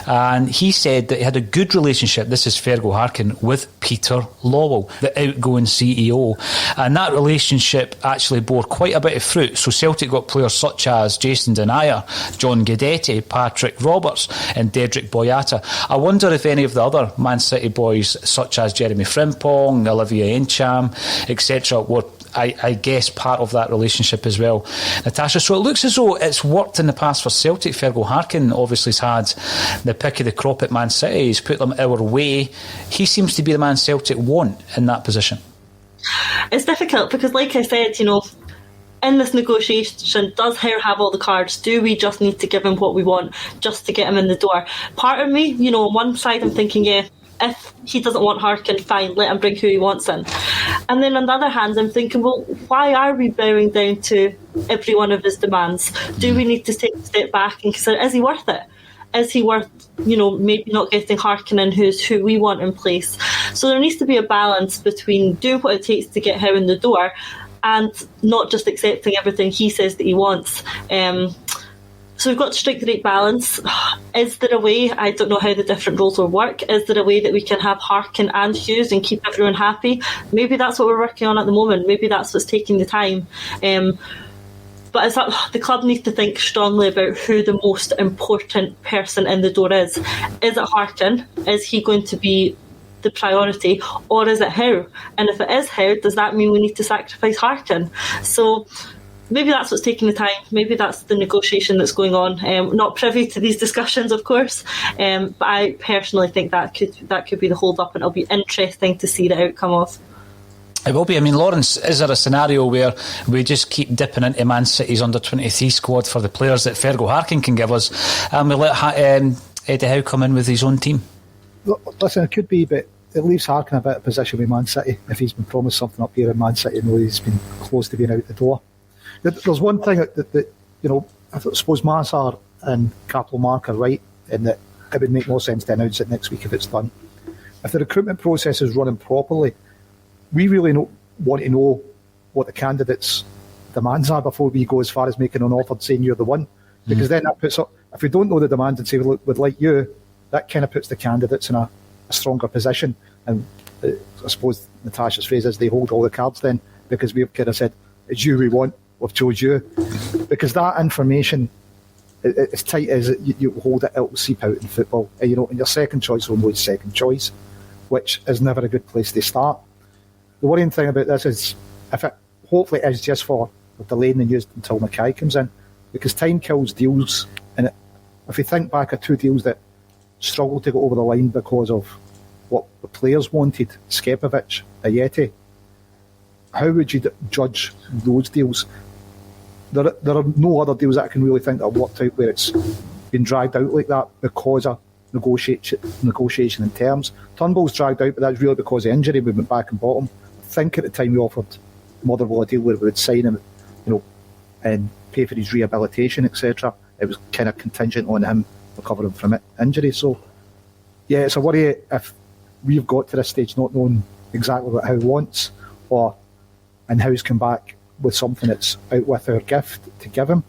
And he said that he had a good relationship, this is Virgil Harkin, with Peter Lawwell, the outgoing CEO. And that relationship actually bore quite a bit of fruit. So Celtic got players such as Jason Denayer, John Guidetti, Patrick Roberts and Dedrick Boyata. I wonder if any of the other Man City boys, such as Jeremy Frimpong, Olivier Encham, etc., were, I guess, part of that relationship as well. Natasha, so it looks as though it's worked in the past for Celtic. Virgil Harkin obviously has had the pick of the crop at Man City. He's put them our way. He seems to be the man Celtic want in that position. It's difficult because, like I said, in this negotiation, does Howe have all the cards? Do we just need to give him what we want just to get him in the door? Part of me, on one side I'm thinking, yeah, if he doesn't want Harkin, fine, let him bring who he wants in. And then on the other hand, I'm thinking, well, why are we bowing down to every one of his demands? Do we need to take a step back and consider, is he worth it? Is he worth, maybe not getting Harkin in, who we want in place? So there needs to be a balance between doing what it takes to get him in the door and not just accepting everything he says that he wants. So we've got to strike the right balance. Is there a way, I don't know how the different roles will work, is there a way that we can have Harkin and Hughes and keep everyone happy? Maybe that's what we're working on at the moment. Maybe that's what's taking the time. But it's that the club needs to think strongly about who the most important person in the door is. Is it Harkin? Is he going to be the priority? Or is it Howe? And if it is Howe, does that mean we need to sacrifice Harkin? So maybe that's what's taking the time. Maybe that's the negotiation that's going on. Not privy to these discussions, of course, but I personally think that could be the hold-up, and it'll be interesting to see the outcome of. It will be. I mean, Lawrence, is there a scenario where we just keep dipping into Man City's under-23 squad for the players that Virgil Harkin can give us, and we let Eddie Howe come in with his own team? Listen, it could be, but it leaves Harkin a bit of position with Man City if he's been promised something up here in Man City and he's been close to being out the door. There's one thing that I suppose Mazar and Capital Mark are right in that it would make more sense to announce it next week if it's done. If the recruitment process is running properly, we really want to know what the candidates' demands are before we go as far as making an offer saying you're the one. Because then that puts up, if we don't know the demands and say we'd like you, that kind of puts the candidates in a stronger position. And I suppose Natasha's phrase is they hold all the cards then, because we've kind of said, it's you we want, we've chose you. Because that information, as tight as you hold it, it'll seep out in football. And your second choice will know it's second choice, which is never a good place to start. The worrying thing about this is, if it hopefully is just for delaying the news until Mackay comes in, because time kills deals. And if you think back at 2 deals that struggled to go over the line because of what the players wanted, Skepovic, Ayeti, how would you judge those deals? There are no other deals that I can really think that have worked out where it's been dragged out like that because of negotiation in terms. Turnbull's dragged out, but that's really because of injury. We went back and bought him. I think at the time we offered Motherwell a deal where we would sign him, and pay for his rehabilitation, etc. It was kind of contingent on him recovering from injury. So, yeah, it's a worry if we've got to this stage not knowing exactly what Howe wants, and Howe's come back with something that's out with our gift to give him.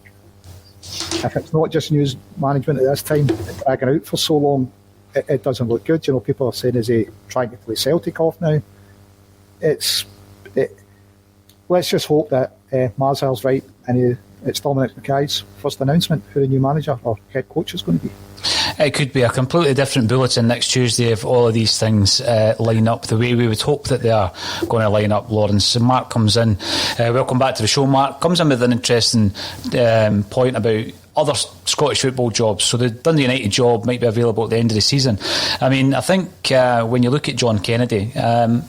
If it's not just news management at this time, dragging out for so long, it doesn't look good. People are saying, is he trying to play Celtic off now? Let's just hope that Marzell's right and it's Dominic Mackay's first announcement who the new manager or head coach is going to be. It could be a completely different bulletin next Tuesday if all of these things line up the way we would hope that they are going to line up, Lawrence. And Mark comes in. Welcome back to the show, Mark. Comes in with an interesting point about other Scottish football jobs. So the Dundee United job might be available at the end of the season. I mean, I think when you look at John Kennedy,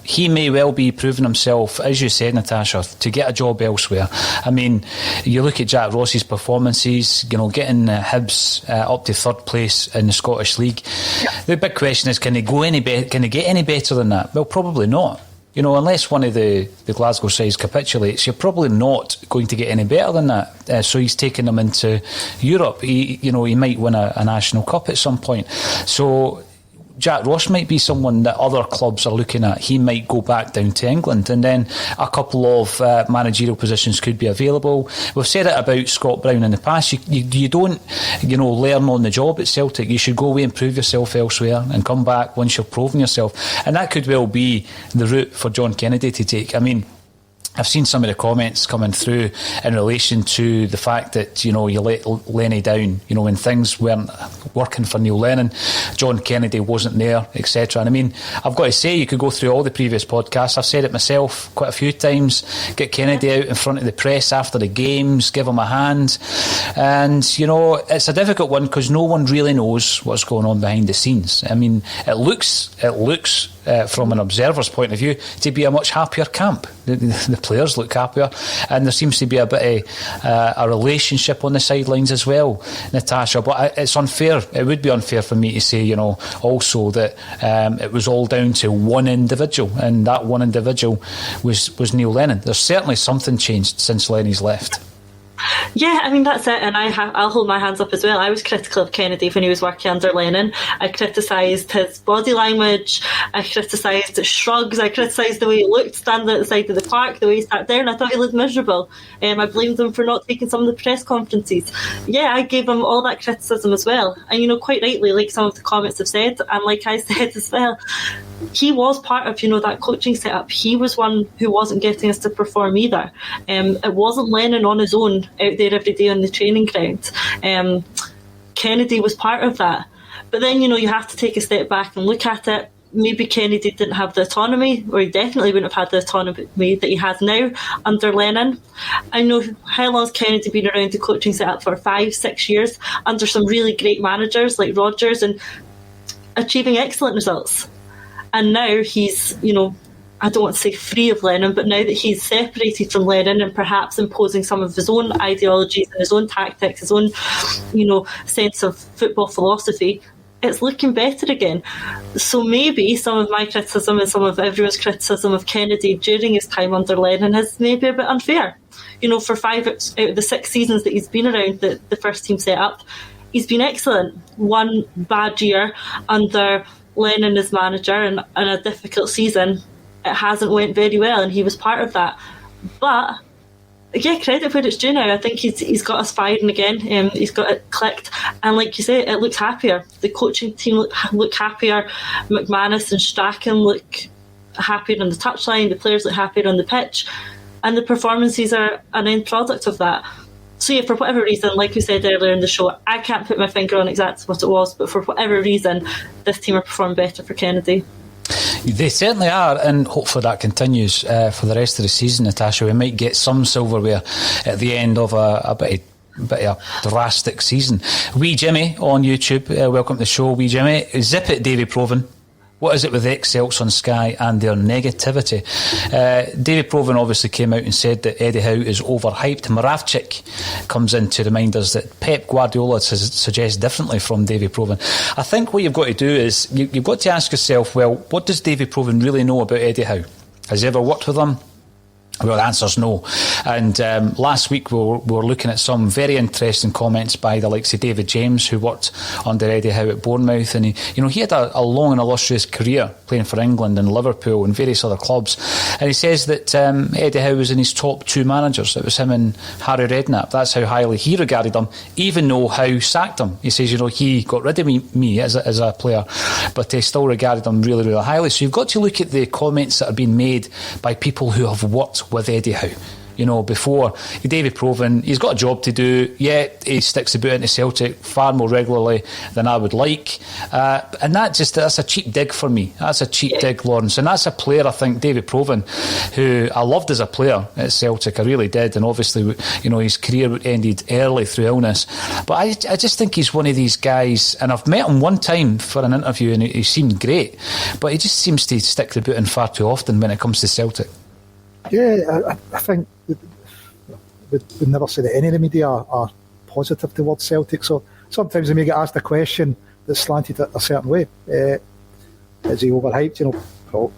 he may well be proving himself, as you said, Natasha, to get a job elsewhere. I mean, you look at Jack Ross's performances, getting Hibs up to third place in the Scottish League. The big question is, can he get any better than that? Well, probably not. Unless one of the Glasgow sides capitulates, you're probably not going to get any better than that. So he's taking them into Europe. He might win a national cup at some point. So Jack Ross might be someone that other clubs are looking at. He might go back down to England, and then a couple of managerial positions could be available. We've said it about Scott Brown in the past. You don't learn on the job at Celtic. You should go away and prove yourself elsewhere and come back once you've proven yourself, and that could well be the route for John Kennedy to take. I mean, I've seen some of the comments coming through in relation to the fact that, you let Lenny down, when things weren't working for Neil Lennon, John Kennedy wasn't there, etc. And I mean, I've got to say, you could go through all the previous podcasts. I've said it myself quite a few times. Get Kennedy out in front of the press after the games, give him a hand. And, it's a difficult one because no one really knows what's going on behind the scenes. I mean, it looks from an observer's point of view to be a much happier camp. The players look happier, and there seems to be a bit of a relationship on the sidelines as well, Natasha. But it's unfair. It would be unfair for me to say, also that it was all down to one individual, and that one individual was Neil Lennon. There's certainly something changed since Lenny's left. Yeah, I mean, that's it, and I'll hold my hands up as well. I was critical of Kennedy when he was working under Lennon. I criticised his body language, I criticised his shrugs, I criticised the way he looked standing at the side of the park, the way he sat down. I thought he looked miserable. I blamed him for not taking some of the press conferences. Yeah, I gave him all that criticism as well. And, quite rightly, like some of the comments have said, and like I said as well, he was part of, that coaching setup. He was one who wasn't getting us to perform either. It wasn't Lennon on his own out there every day on the training ground. Kennedy was part of that. But then, you have to take a step back and look at it. Maybe Kennedy didn't have the autonomy, or he definitely wouldn't have had the autonomy that he has now under Lennon. I know, how long has Kennedy been around the coaching setup for? 5-6 years, under some really great managers like Rodgers, and achieving excellent results. And now he's, I don't want to say free of Lennon, but now that he's separated from Lennon and perhaps imposing some of his own ideologies and his own tactics, his own, sense of football philosophy, it's looking better again. So maybe some of my criticism and some of everyone's criticism of Kennedy during his time under Lennon is maybe a bit unfair. For 5 out of the 6 seasons that he's been around the first team set up, he's been excellent. One bad year under Lennon as manager and a difficult season, it hasn't went very well, and he was part of that. But yeah, credit where it's due now. I think he's got us firing again. He's got it clicked, and like you say, it looks happier. The coaching team look happier. McManus and Strachan look happier on the touchline. The players look happier on the pitch, and the performances are an end product of that. So yeah, for whatever reason, like we said earlier in the show, I can't put my finger on exactly what it was, but for whatever reason, this team are performing better for Kennedy. They certainly are, and hopefully that continues for the rest of the season, Natasha. We might get some silverware at the end of a bit of a drastic season. Wee Jimmy on YouTube, welcome to the show, Wee Jimmy. Zip it, Davy Provan. What is it with ex-Celts on Sky and their negativity? David Provan obviously came out and said that Eddie Howe is overhyped. Moravchik comes in to remind us that Pep Guardiola suggests differently from David Provan. I think what you've got to do is you've got to ask yourself, well, what does David Provan really know about Eddie Howe? Has he ever worked with him? Well, the answer's no. And last week we were looking at some very interesting comments by the likes of David James, who worked under Eddie Howe at Bournemouth, and he had a long and illustrious career playing for England and Liverpool and various other clubs. And he says that Eddie Howe was in his top 2 managers. It was him and Harry Redknapp. That's how highly he regarded him, even though Howe sacked him. He says, he got rid of me as a player, but he still regarded him really, really highly. So you've got to look at the comments that are being made by people who have worked with Eddie Howe. before. David Provan, he's got a job to do, yet he sticks the boot into Celtic far more regularly than I would like. And that's a cheap dig for me. That's a cheap dig, Lawrence. And that's a player, I think, David Provan, who I loved as a player at Celtic. I really did. And obviously, his career ended early through illness. But I just think he's one of these guys, and I've met him one time for an interview and he seemed great, but he just seems to stick the boot in far too often when it comes to Celtic. Yeah, I think we never say that any of the media are positive towards Celtic, so sometimes they may get asked a question that's slanted a certain way. Is he overhyped?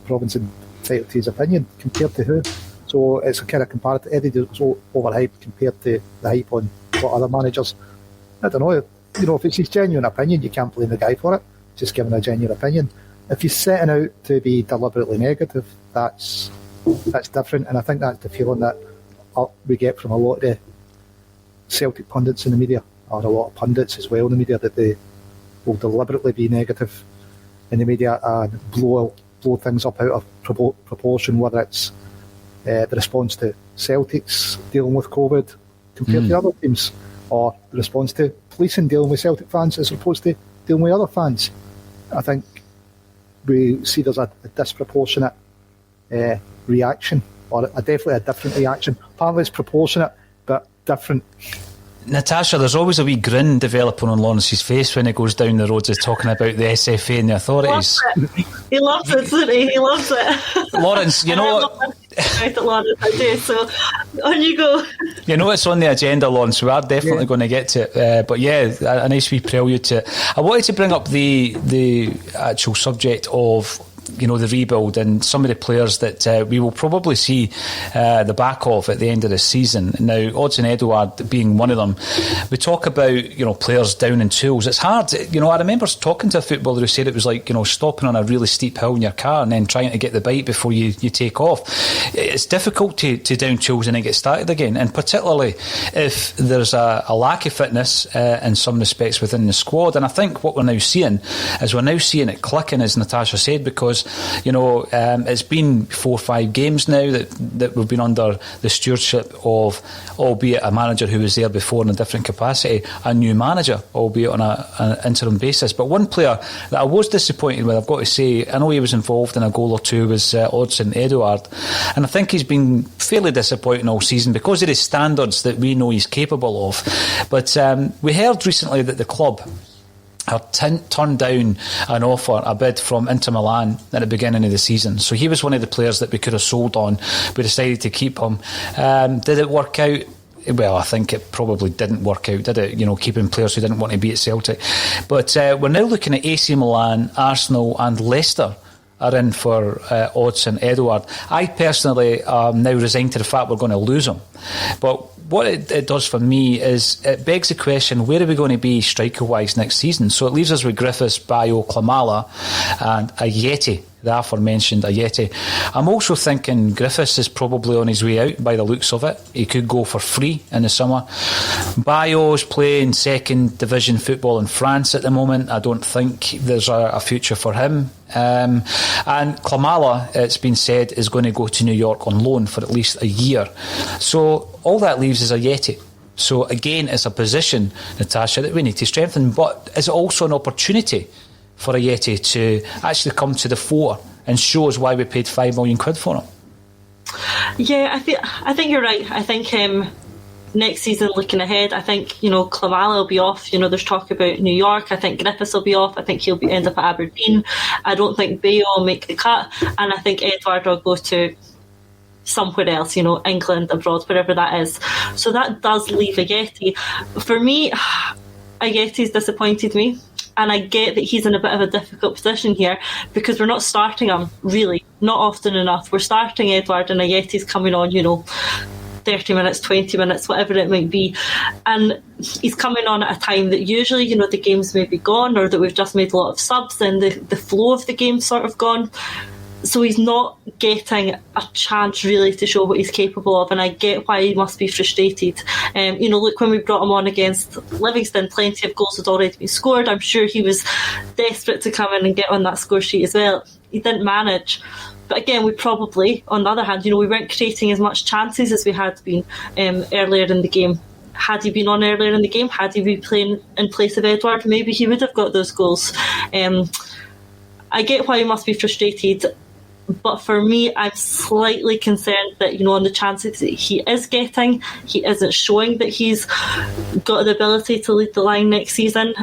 Provin's entitled to his opinion. Compared to who? So it's a kind of comparative. Eddie is overhyped compared to the hype on what other managers. I don't know. If it's his genuine opinion, you can't blame the guy for it. Just giving a genuine opinion. If he's setting out to be deliberately negative, that's different, and I think that's the feeling that we get from a lot of the Celtic pundits in the media, or a lot of pundits as well in the media, that they will deliberately be negative in the media and blow things up out of proportion, whether it's the response to Celtic's dealing with COVID compared to other teams, or the response to policing dealing with Celtic fans as opposed to dealing with other fans. I think we see there's a disproportionate reaction, or definitely a different reaction. Apparently it's proportionate, but different. Natasha, there's always a wee grin developing on Lawrence's face when he goes down the roads talking about the SFA and the authorities. He loves it, doesn't he? He loves it. Lawrence, you know what? Lawrence, I do, so on you go. It's on the agenda, Lawrence. We are definitely going to get to it. But yeah, a nice wee prelude to it. I wanted to bring up the actual subject of the rebuild and some of the players that we will probably see the back of at the end of the season. Now, Odds and Edouard being one of them. We talk about, players down in tools. It's hard. I remember talking to a footballer who said it was like, stopping on a really steep hill in your car and then trying to get the bite before you take off. It's difficult to down tools and then get started again. And particularly if there's a lack of fitness in some respects within the squad. And I think what we're now seeing is it clicking, as Natasha said, because it's been 4 or 5 games now that we've been under the stewardship of, albeit a manager who was there before in a different capacity, a new manager, albeit on an interim basis. But one player that I was disappointed with, I've got to say, I know he was involved in a goal or two, was Odds and Edouard, and I think he's been fairly disappointing all season because of his standards that we know he's capable of. But we heard recently that the club had turned down an offer, a bid from Inter Milan at the beginning of the season. So he was one of the players that we could have sold on. We decided to keep him. Did it work out? Well, I think it probably didn't work out, did it? Keeping players who didn't want to be at Celtic. But we're now looking at AC Milan, Arsenal and Leicester are in for Odds and Edouard. I personally am now resigned to the fact we're going to lose him. But what it does for me is it begs the question, where are we going to be striker-wise next season? So it leaves us with Griffiths, Bayo, Klimala and Ajeti, the aforementioned Ajeti. I'm also thinking Griffiths is probably on his way out by the looks of it. He could go for free in the summer. Bayo's playing second division football in France at the moment. I don't think there's a future for him. And Klimala, it's been said, is going to go to New York on loan for at least a year. So all that leaves is Ajeti. So again, it's a position, Natasha, that we need to strengthen, but is it also an opportunity for Ajeti to actually come to the fore and show us why we paid £5 million for him? Yeah, I think you're right. I think next season, looking ahead, I think Klimala will be off. There's talk about New York. I think Griffiths will be off. I think he'll end up at Aberdeen. I don't think Bayo will make the cut, and I think Edouard will go to somewhere else, England, abroad, wherever that is. So that does leave Ajeti. For me, Ajeti's disappointed me. And I get that he's in a bit of a difficult position here because we're not starting him, really, not often enough. We're starting Edouard and Ajeti's coming on, 30 minutes, 20 minutes, whatever it might be. And he's coming on at a time that usually, the game's maybe gone, or that we've just made a lot of subs and the flow of the game's sort of gone. So he's not getting a chance really to show what he's capable of, and I get why he must be frustrated. Look, when we brought him on against Livingston, plenty of goals had already been scored. I'm sure he was desperate to come in and get on that score sheet as well. He didn't manage. But again, we probably, on the other hand, we weren't creating as much chances as we had been earlier in the game. Had he been on earlier in the game, had he been playing in place of Edward, maybe he would have got those goals. I get why he must be frustrated, but for me, I'm slightly concerned that, on the chances that he is getting, he isn't showing that he's got the ability to lead the line next season.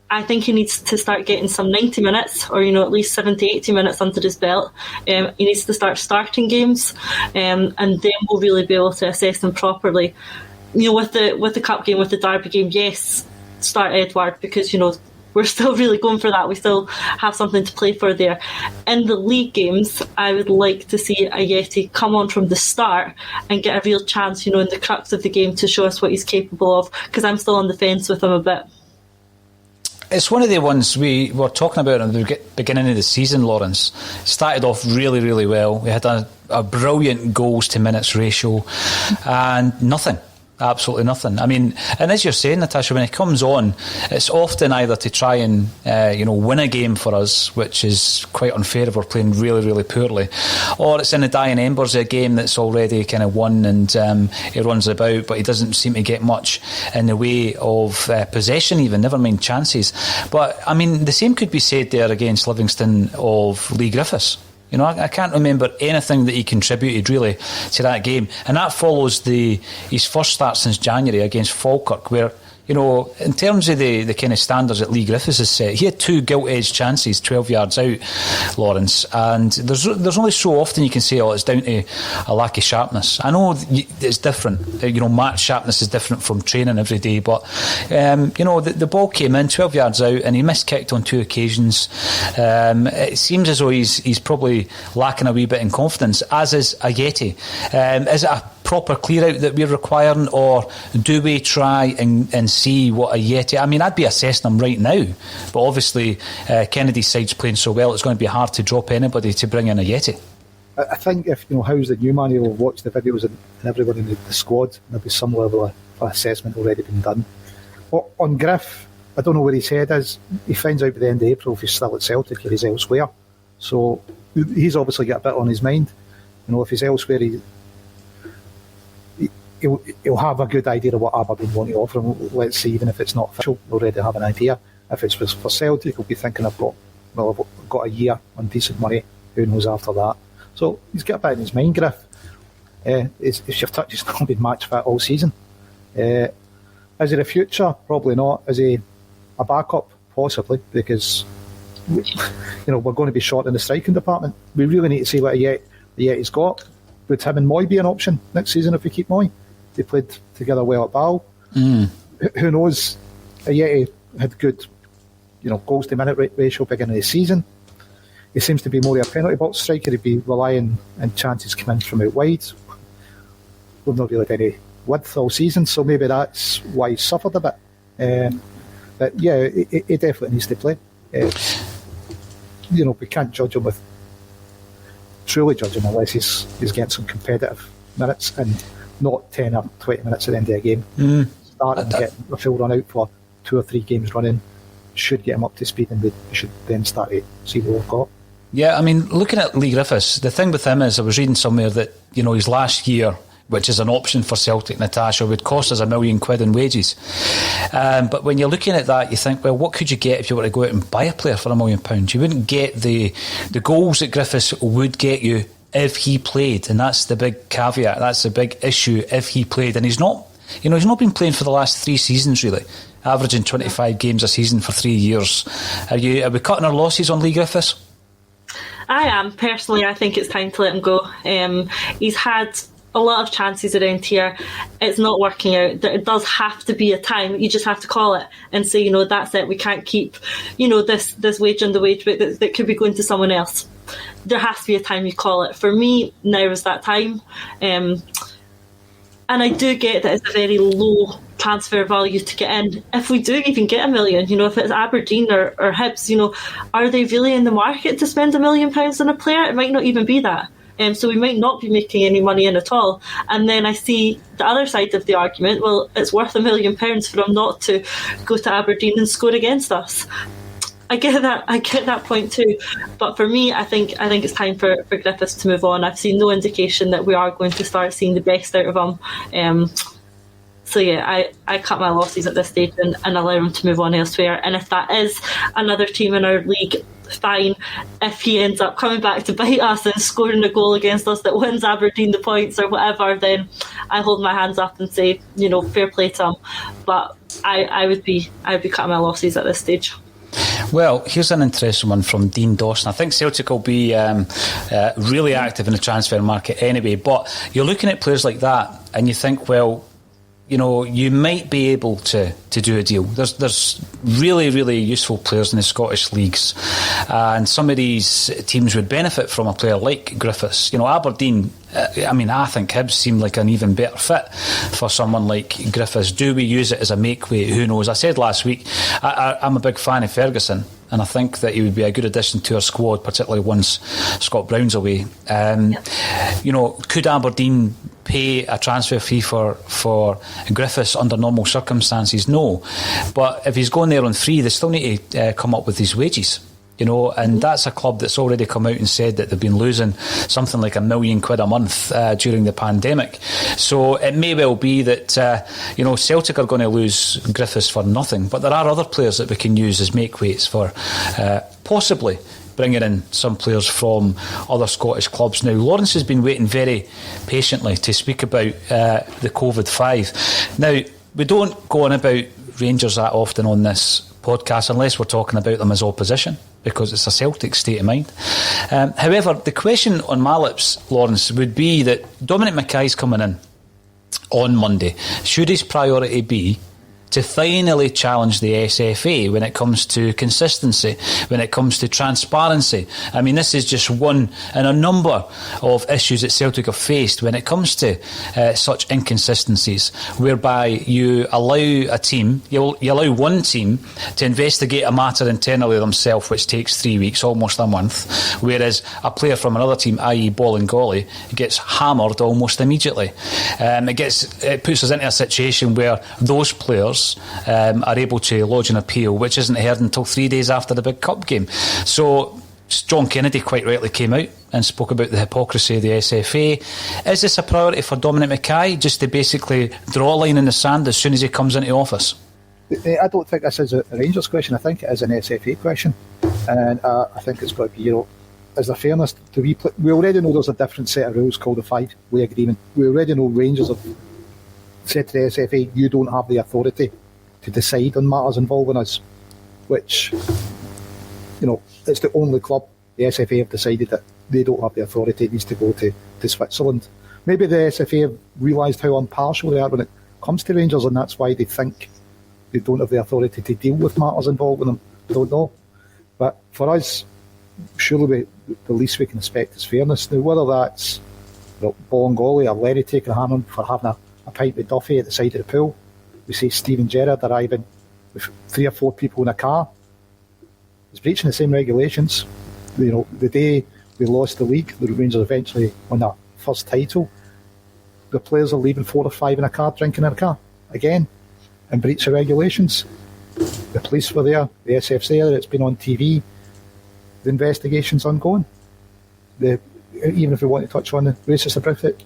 I think he needs to start getting some 90 minutes or, at least 70, 80 minutes under his belt. He needs to start starting games, and then we'll really be able to assess him properly. With the cup game, with the derby game, yes, start Edward because, we're still really going for that. We still have something to play for there. In the league games, I would like to see Ajeti come on from the start and get a real chance, in the crux of the game to show us what he's capable of, because I'm still on the fence with him a bit. It's one of the ones we were talking about at the beginning of the season, Lawrence. Started off really, really well. We had a brilliant goals to minutes ratio and nothing. Absolutely nothing. I mean, and as you're saying, Natasha, when he comes on, it's often either to try and win a game for us, which is quite unfair if we're playing really, really poorly, or it's in the dying embers of a game that's already kind of won and he runs about, but he doesn't seem to get much in the way of possession, even never mind chances. But I mean, the same could be said there against Livingston of Lee Griffiths. I can't remember anything that he contributed really to that game, and that follows his first start since January against Falkirk, where in terms of the kind of standards that Lee Griffiths has set, he had 2 gilt-edged chances 12 yards out, Lawrence, and there's only so often you can say, it's down to a lack of sharpness. I know it's different, match sharpness is different from training every day, but the ball came in 12 yards out and he miskicked on 2 occasions. It seems as though he's probably lacking a wee bit in confidence, as is Ajeti. Is it a proper clear out that we're requiring, or do we try and see what Ajeti? I mean, I'd be assessing him right now, but obviously Kennedy's side's playing so well, it's going to be hard to drop anybody to bring in Ajeti. I think if Howe's the new man, he'll watch the videos and everyone in the squad, there'll be some level of assessment already been done. On Griff, I don't know where his head is. He finds out by the end of April if he's still at Celtic or he's elsewhere, so he's obviously got a bit on his mind. If he's elsewhere, he'll have a good idea of what Aberdeen want to offer him. Let's see, even if it's not official, we'll already have an idea. If it's for Celtic, he'll be thinking, I've got a year on decent money, who knows after that. So he's got a bit in his mind, Griff. If you've touched, he's not been match fit all season. Is he the future? Probably not. Is he a backup? Possibly, because we're going to be short in the striking department. We really need to see what Ajeti's got. Would him and Moy be an option next season if we keep Moy? They played together well at Ball. Who knows? Ajeti had good, goals to minute ratio beginning of the season. He seems to be more of a penalty box striker. He'd be relying on chances coming from out wide. We've not really had any width all season, so maybe that's why he suffered a bit. But yeah, he definitely needs to play. We can't judge him truly judge him unless he's getting some competitive minutes and not 10 or 20 minutes at the end of a game. Start and get a full run out for 2 or 3 games running should get him up to speed, and we should then start to see what we've got. Yeah, I mean, looking at Lee Griffiths, the thing with him is, I was reading somewhere that his last year, which is an option for Celtic, Natasha, would cost us £1 million in wages. But when you're looking at that, you think, well, what could you get if you were to go out and buy a player for £1 million? You wouldn't get the goals that Griffiths would get you if he played, and that's the big caveat. That's the big issue. If he played, and he's not been playing for the last 3 seasons really, averaging 25 games a season for 3 years. Are we cutting our losses on Lee Griffiths? I am personally. I think it's time to let him go. He's had a lot of chances around here. It's not working out. There does have to be a time. You just have to call it and say, that's it. We can't keep, this wage on the wage book that could be going to someone else. There has to be a time you call it. For me, now is that time. And I do get that it's a very low transfer value to get in. If we do even get £1 million, if it's Aberdeen or Hibs, are they really in the market to spend £1 million on a player? It might not even be that. So we might not be making any money in at all. And then I see the other side of the argument, well, it's worth £1 million for him not to go to Aberdeen and score against us. I get that point too. But for me, I think it's time for Griffiths to move on. I've seen no indication that we are going to start seeing the best out of him. So yeah, I cut my losses at this stage and allow him to move on elsewhere. And if that is another team in our league, fine. If he ends up coming back to bite us and scoring a goal against us that wins Aberdeen the points or whatever, then I hold my hands up and say, fair play to him. But I would be cutting my losses at this stage. Well, here's an interesting one from Dean Dawson. I think Celtic will be really active in the transfer market anyway, but you're looking at players like that and you think, well, you might be able to do a deal. There's really, really useful players in the Scottish leagues, and some of these teams would benefit from a player like Griffiths. Aberdeen, I think Hibs seemed like an even better fit for someone like Griffiths. Do we use it as a make-weight? Who knows? I said last week, I'm a big fan of Ferguson, and I think that he would be a good addition to our squad, particularly once Scott Brown's away. Could Aberdeen pay a transfer fee for Griffiths under normal circumstances? No. But if he's going there on free, they still need to come up with his wages. And that's a club that's already come out and said that they've been losing something like £1 million a month during the pandemic. So it may well be that, Celtic are going to lose Griffiths for nothing, but there are other players that we can use as make-weights for possibly bringing in some players from other Scottish clubs. Now, Lawrence has been waiting very patiently to speak about the COVID-5. Now, we don't go on about Rangers that often on this podcast unless we're talking about them as opposition, because it's a Celtic state of mind. However, the question on my lips, Lawrence, would be that Dominic Mackay's coming in on Monday. Should his priority be to finally challenge the SFA when it comes to consistency, when it comes to transparency? This is just one in a number of issues that Celtic have faced when it comes to such inconsistencies, whereby you allow a team, you allow one team to investigate a matter internally themselves, which takes 3 weeks, almost a month, whereas a player from another team, i.e. Bolingoli, gets hammered almost immediately. It puts us into a situation where those players are able to lodge an appeal, which isn't heard until 3 days after the big cup game. So John Kennedy quite rightly came out and spoke about the hypocrisy of the SFA. Is this a priority for Dominic Mackay, just to basically draw a line in the sand as soon as he comes into office? I don't think this is a Rangers question. I think it is an SFA question, and I think it's got to be, is there fairness? We already know there's a different set of rules called the 5-way agreement. We already know Rangers have said to the SFA, you don't have the authority to decide on matters involving us, which, it's the only club. The SFA have decided that they don't have the authority. It needs to go to Switzerland. Maybe the SFA have realised how impartial they are when it comes to Rangers, and that's why they think they don't have the authority to deal with matters involving them. I don't know. But for us, surely the least we can expect is fairness. Now, whether that's Bolingoli or Larry taking a hammer for having a pint with Duffy at the side of the pool. We see Steven Gerrard arriving with 3 or 4 people in a car. He's breaching the same regulations. The day we lost the league, the Rangers eventually won that first title, the players are leaving 4 or 5 in a car, drinking in a car, again, and breach of regulations. The police were there, the SF's there, it's been on TV, the investigation's ongoing. Even if we want to touch on the racist abuse that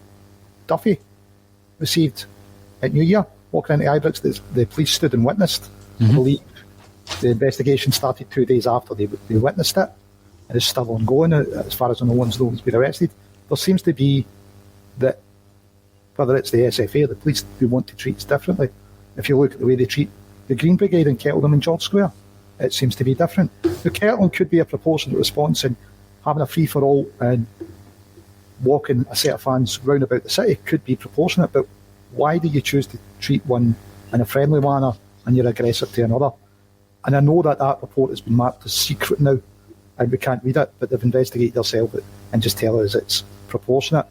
Duffy received at New Year, walking into Ibrox, the police stood and witnessed. I believe the investigation started 2 days after they witnessed it, and it's still ongoing. As far as I know, no one's been arrested. There seems to be that, whether it's the SFA or the police, they want to treat us differently. If you look at the way they treat the Green Brigade in Kettledam and George Square, it seems to be different. The Kettledam could be a proportionate response in having a free-for-all and walking a set of fans round about the city could be proportionate, but why do you choose to treat one in a friendly manner and you're aggressive to another? And I know that report has been marked as secret now and we can't read it, but they've investigated themselves and just tell us it's proportionate.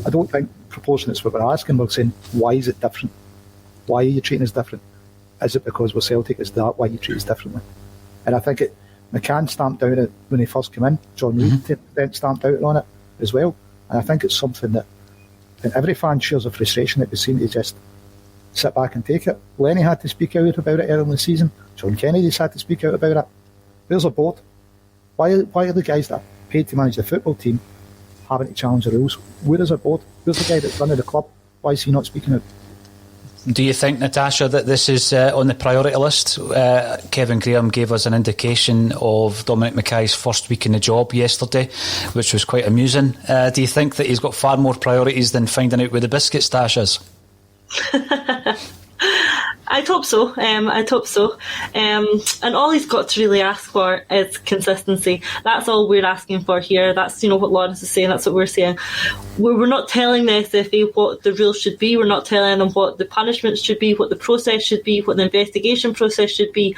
I don't think proportionate is what we're asking. We're saying, why is it different? Why are you treating us different? Is it because we're Celtic? Is that why you treat us differently? And I think McCann stamped down it when he first came in. John Reid then stamped out on it as well. And I think it's something that, and every fan shares a frustration that we seem to just sit back and take it. Lenny had to speak out about it early in the season. John Kennedy's had to speak out about it. Where's our board? Why are the guys that are paid to manage the football team having to challenge the rules? Where is our board? Where's the guy that's running the club? Why is he not speaking out? Do you think, Natasha, that this is on the priority list? Kevin Graham gave us an indication of Dominic Mackay's first week in the job yesterday, which was quite amusing. Do you think that he's got far more priorities than finding out where the biscuit stash is? I'd hope so. And all he's got to really ask for is consistency. That's all we're asking for here. That's, what Lawrence is saying. That's what we're saying. We're not telling the SFA what the rules should be. We're not telling them what the punishments should be, what the process should be, what the investigation process should be.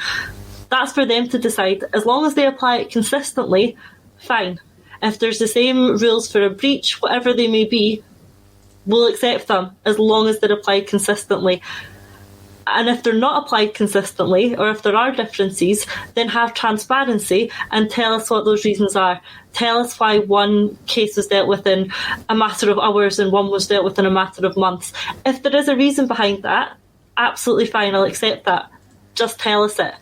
That's for them to decide. As long as they apply it consistently, fine. If there's the same rules for a breach, whatever they may be, we'll accept them as long as they're applied consistently. And if they're not applied consistently, or if there are differences, then have transparency and tell us what those reasons are. Tell us why one case was dealt with in a matter of hours and one was dealt with in a matter of months. If there is a reason behind that, absolutely fine, I'll accept that. Just tell us it.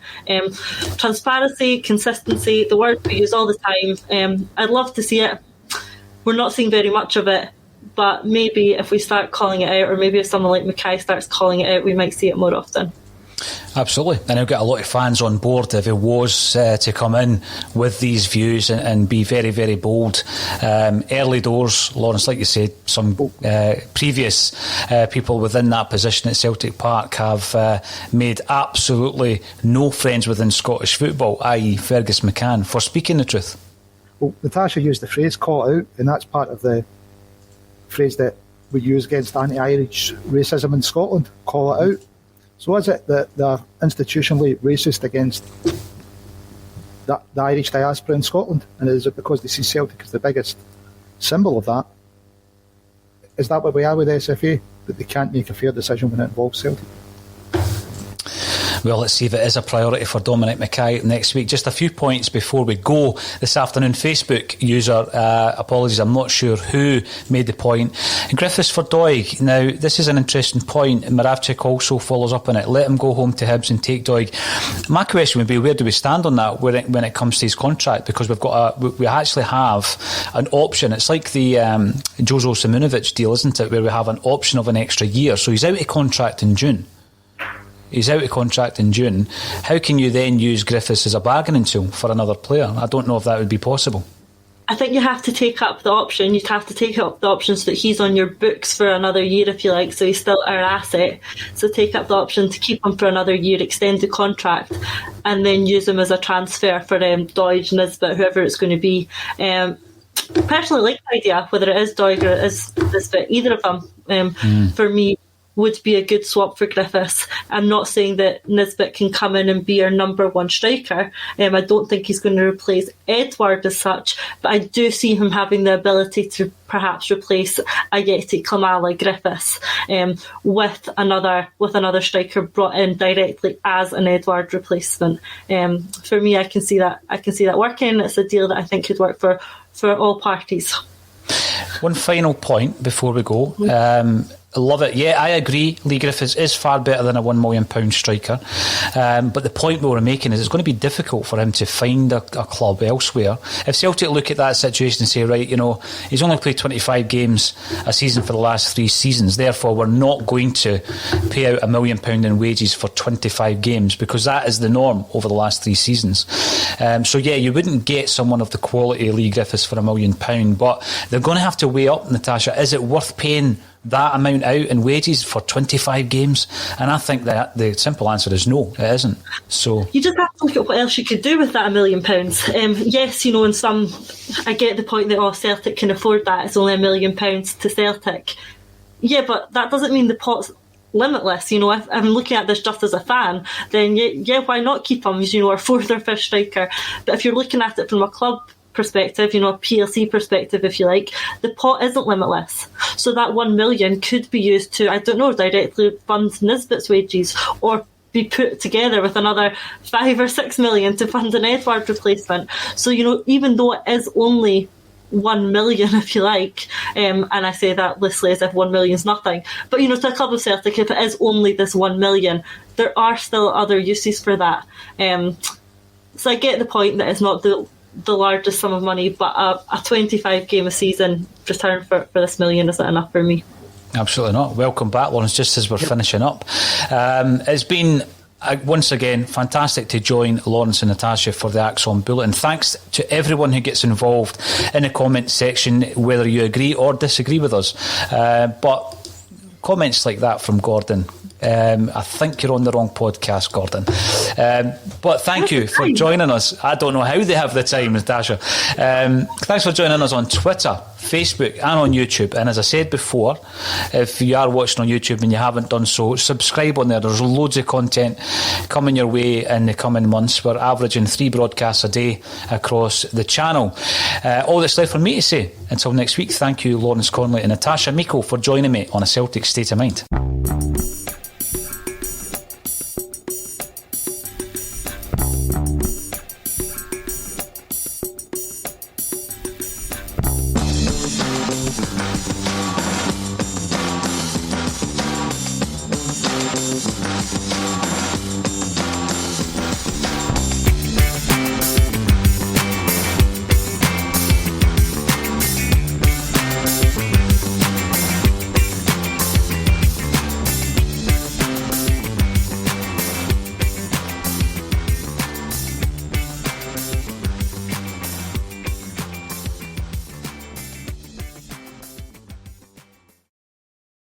Transparency, consistency, the word we use all the time. I'd love to see it. We're not seeing very much of it. But maybe if we start calling it out, or maybe if someone like Mackay starts calling it out, we might see it more often. Absolutely. And he'll get a lot of fans on board if he was to come in with these views and be very, very bold. Early doors, Lawrence, like you said, some previous people within that position at Celtic Park have made absolutely no friends within Scottish football, i.e. Fergus McCann, for speaking the truth. Well, Natasha used the phrase call out, and that's part of the phrase that we use against anti-Irish racism in Scotland, call it out. So is it that they're institutionally racist against the Irish diaspora in Scotland? And is it because they see Celtic as the biggest symbol of that? Is that where we are with SFA, that they can't make a fair decision when it involves Celtic? Well, let's see if it is a priority for Dominic Mackay next week. Just a few points before we go. This afternoon, Facebook user, apologies, I'm not sure who made the point. Griffiths for Dijk. Now, this is an interesting point. Moravcik also follows up on it. Let him go home to Hibs and take Dijk. My question would be, where do we stand on that when it comes to his contract? Because we actually have an option. It's like the Jozo Simunovic deal, isn't it, where we have an option of an extra year. So he's out of contract in June. How can you then use Griffiths as a bargaining tool for another player? I don't know if that would be possible. I think you have to take up the option. You'd have to take up the option so that he's on your books for another year, if you like, so he's still our asset. So take up the option to keep him for another year, extend the contract, and then use him as a transfer for Dijk, Nisbet, whoever it's going to be. Personally, like the idea, whether it is Dijk or it is Nisbet, either of them, for me, would be a good swap for Griffiths. I'm not saying that Nisbet can come in and be our number one striker. I don't think he's going to replace Edward as such, but I do see him having the ability to perhaps replace Ayeti, Klamala, Griffiths with another striker brought in directly as an Edward replacement. For me, I can see that working. It's a deal that I think could work for all parties. One final point before we go. I love it. Yeah, I agree. Lee Griffiths is far better than a £1 million striker. But the point we were making is it's going to be difficult for him to find a club elsewhere. If Celtic look at that situation and say, right, he's only played 25 games a season for the last 3 seasons, therefore we're not going to pay out £1 million in wages for 25 games, because that is the norm over the last 3 seasons. So yeah, you wouldn't get someone of the quality of Lee Griffiths for £1 million, but they're going to have to weigh up, Natasha, is it worth paying that amount out in wages for 25 games? And I think that the simple answer is no, it isn't. So you just have to look at what else you could do with that £1 million. Yes, in some, I get the point that Celtic can afford that. It's only £1 million to Celtic. Yeah, but that doesn't mean the pot's limitless. If I'm looking at this just as a fan, then yeah, why not keep him as our 4th or 5th striker? But if you're looking at it from a club perspective, a PLC perspective, if you like, the pot isn't limitless. So that £1 million could be used to, I don't know, directly fund Nisbet's wages, or be put together with another 5 or 6 million to fund an Edward replacement. So, even though it is only 1 million, if you like, and I say that loosely as if 1 million is nothing, but to a club of Celtic, if it is only this 1 million, there are still other uses for that. So I get the point that it's not the largest sum of money, but a 25 game a season return for this $1 million isn't enough for me. Absolutely not. Welcome back, Lawrence, just as we're finishing up. It's been, once again, fantastic to join Lawrence and Natasha for the Axon Bulletin. Thanks to everyone who gets involved in the comment section, whether you agree or disagree with us. But comments like that from Gordon, I think you're on the wrong podcast, Gordon. But thank you for joining us. I don't know how they have the time, Natasha. Thanks for joining us on Twitter, Facebook and on YouTube. And as I said before, if you are watching on YouTube and you haven't done so, subscribe on there. There's loads of content coming your way in the coming months. We're averaging 3 broadcasts a day across the channel. All that's left for me to say until next week, thank you Lawrence Connolly and Natasha Meikle for joining me on A Celtic State of Mind.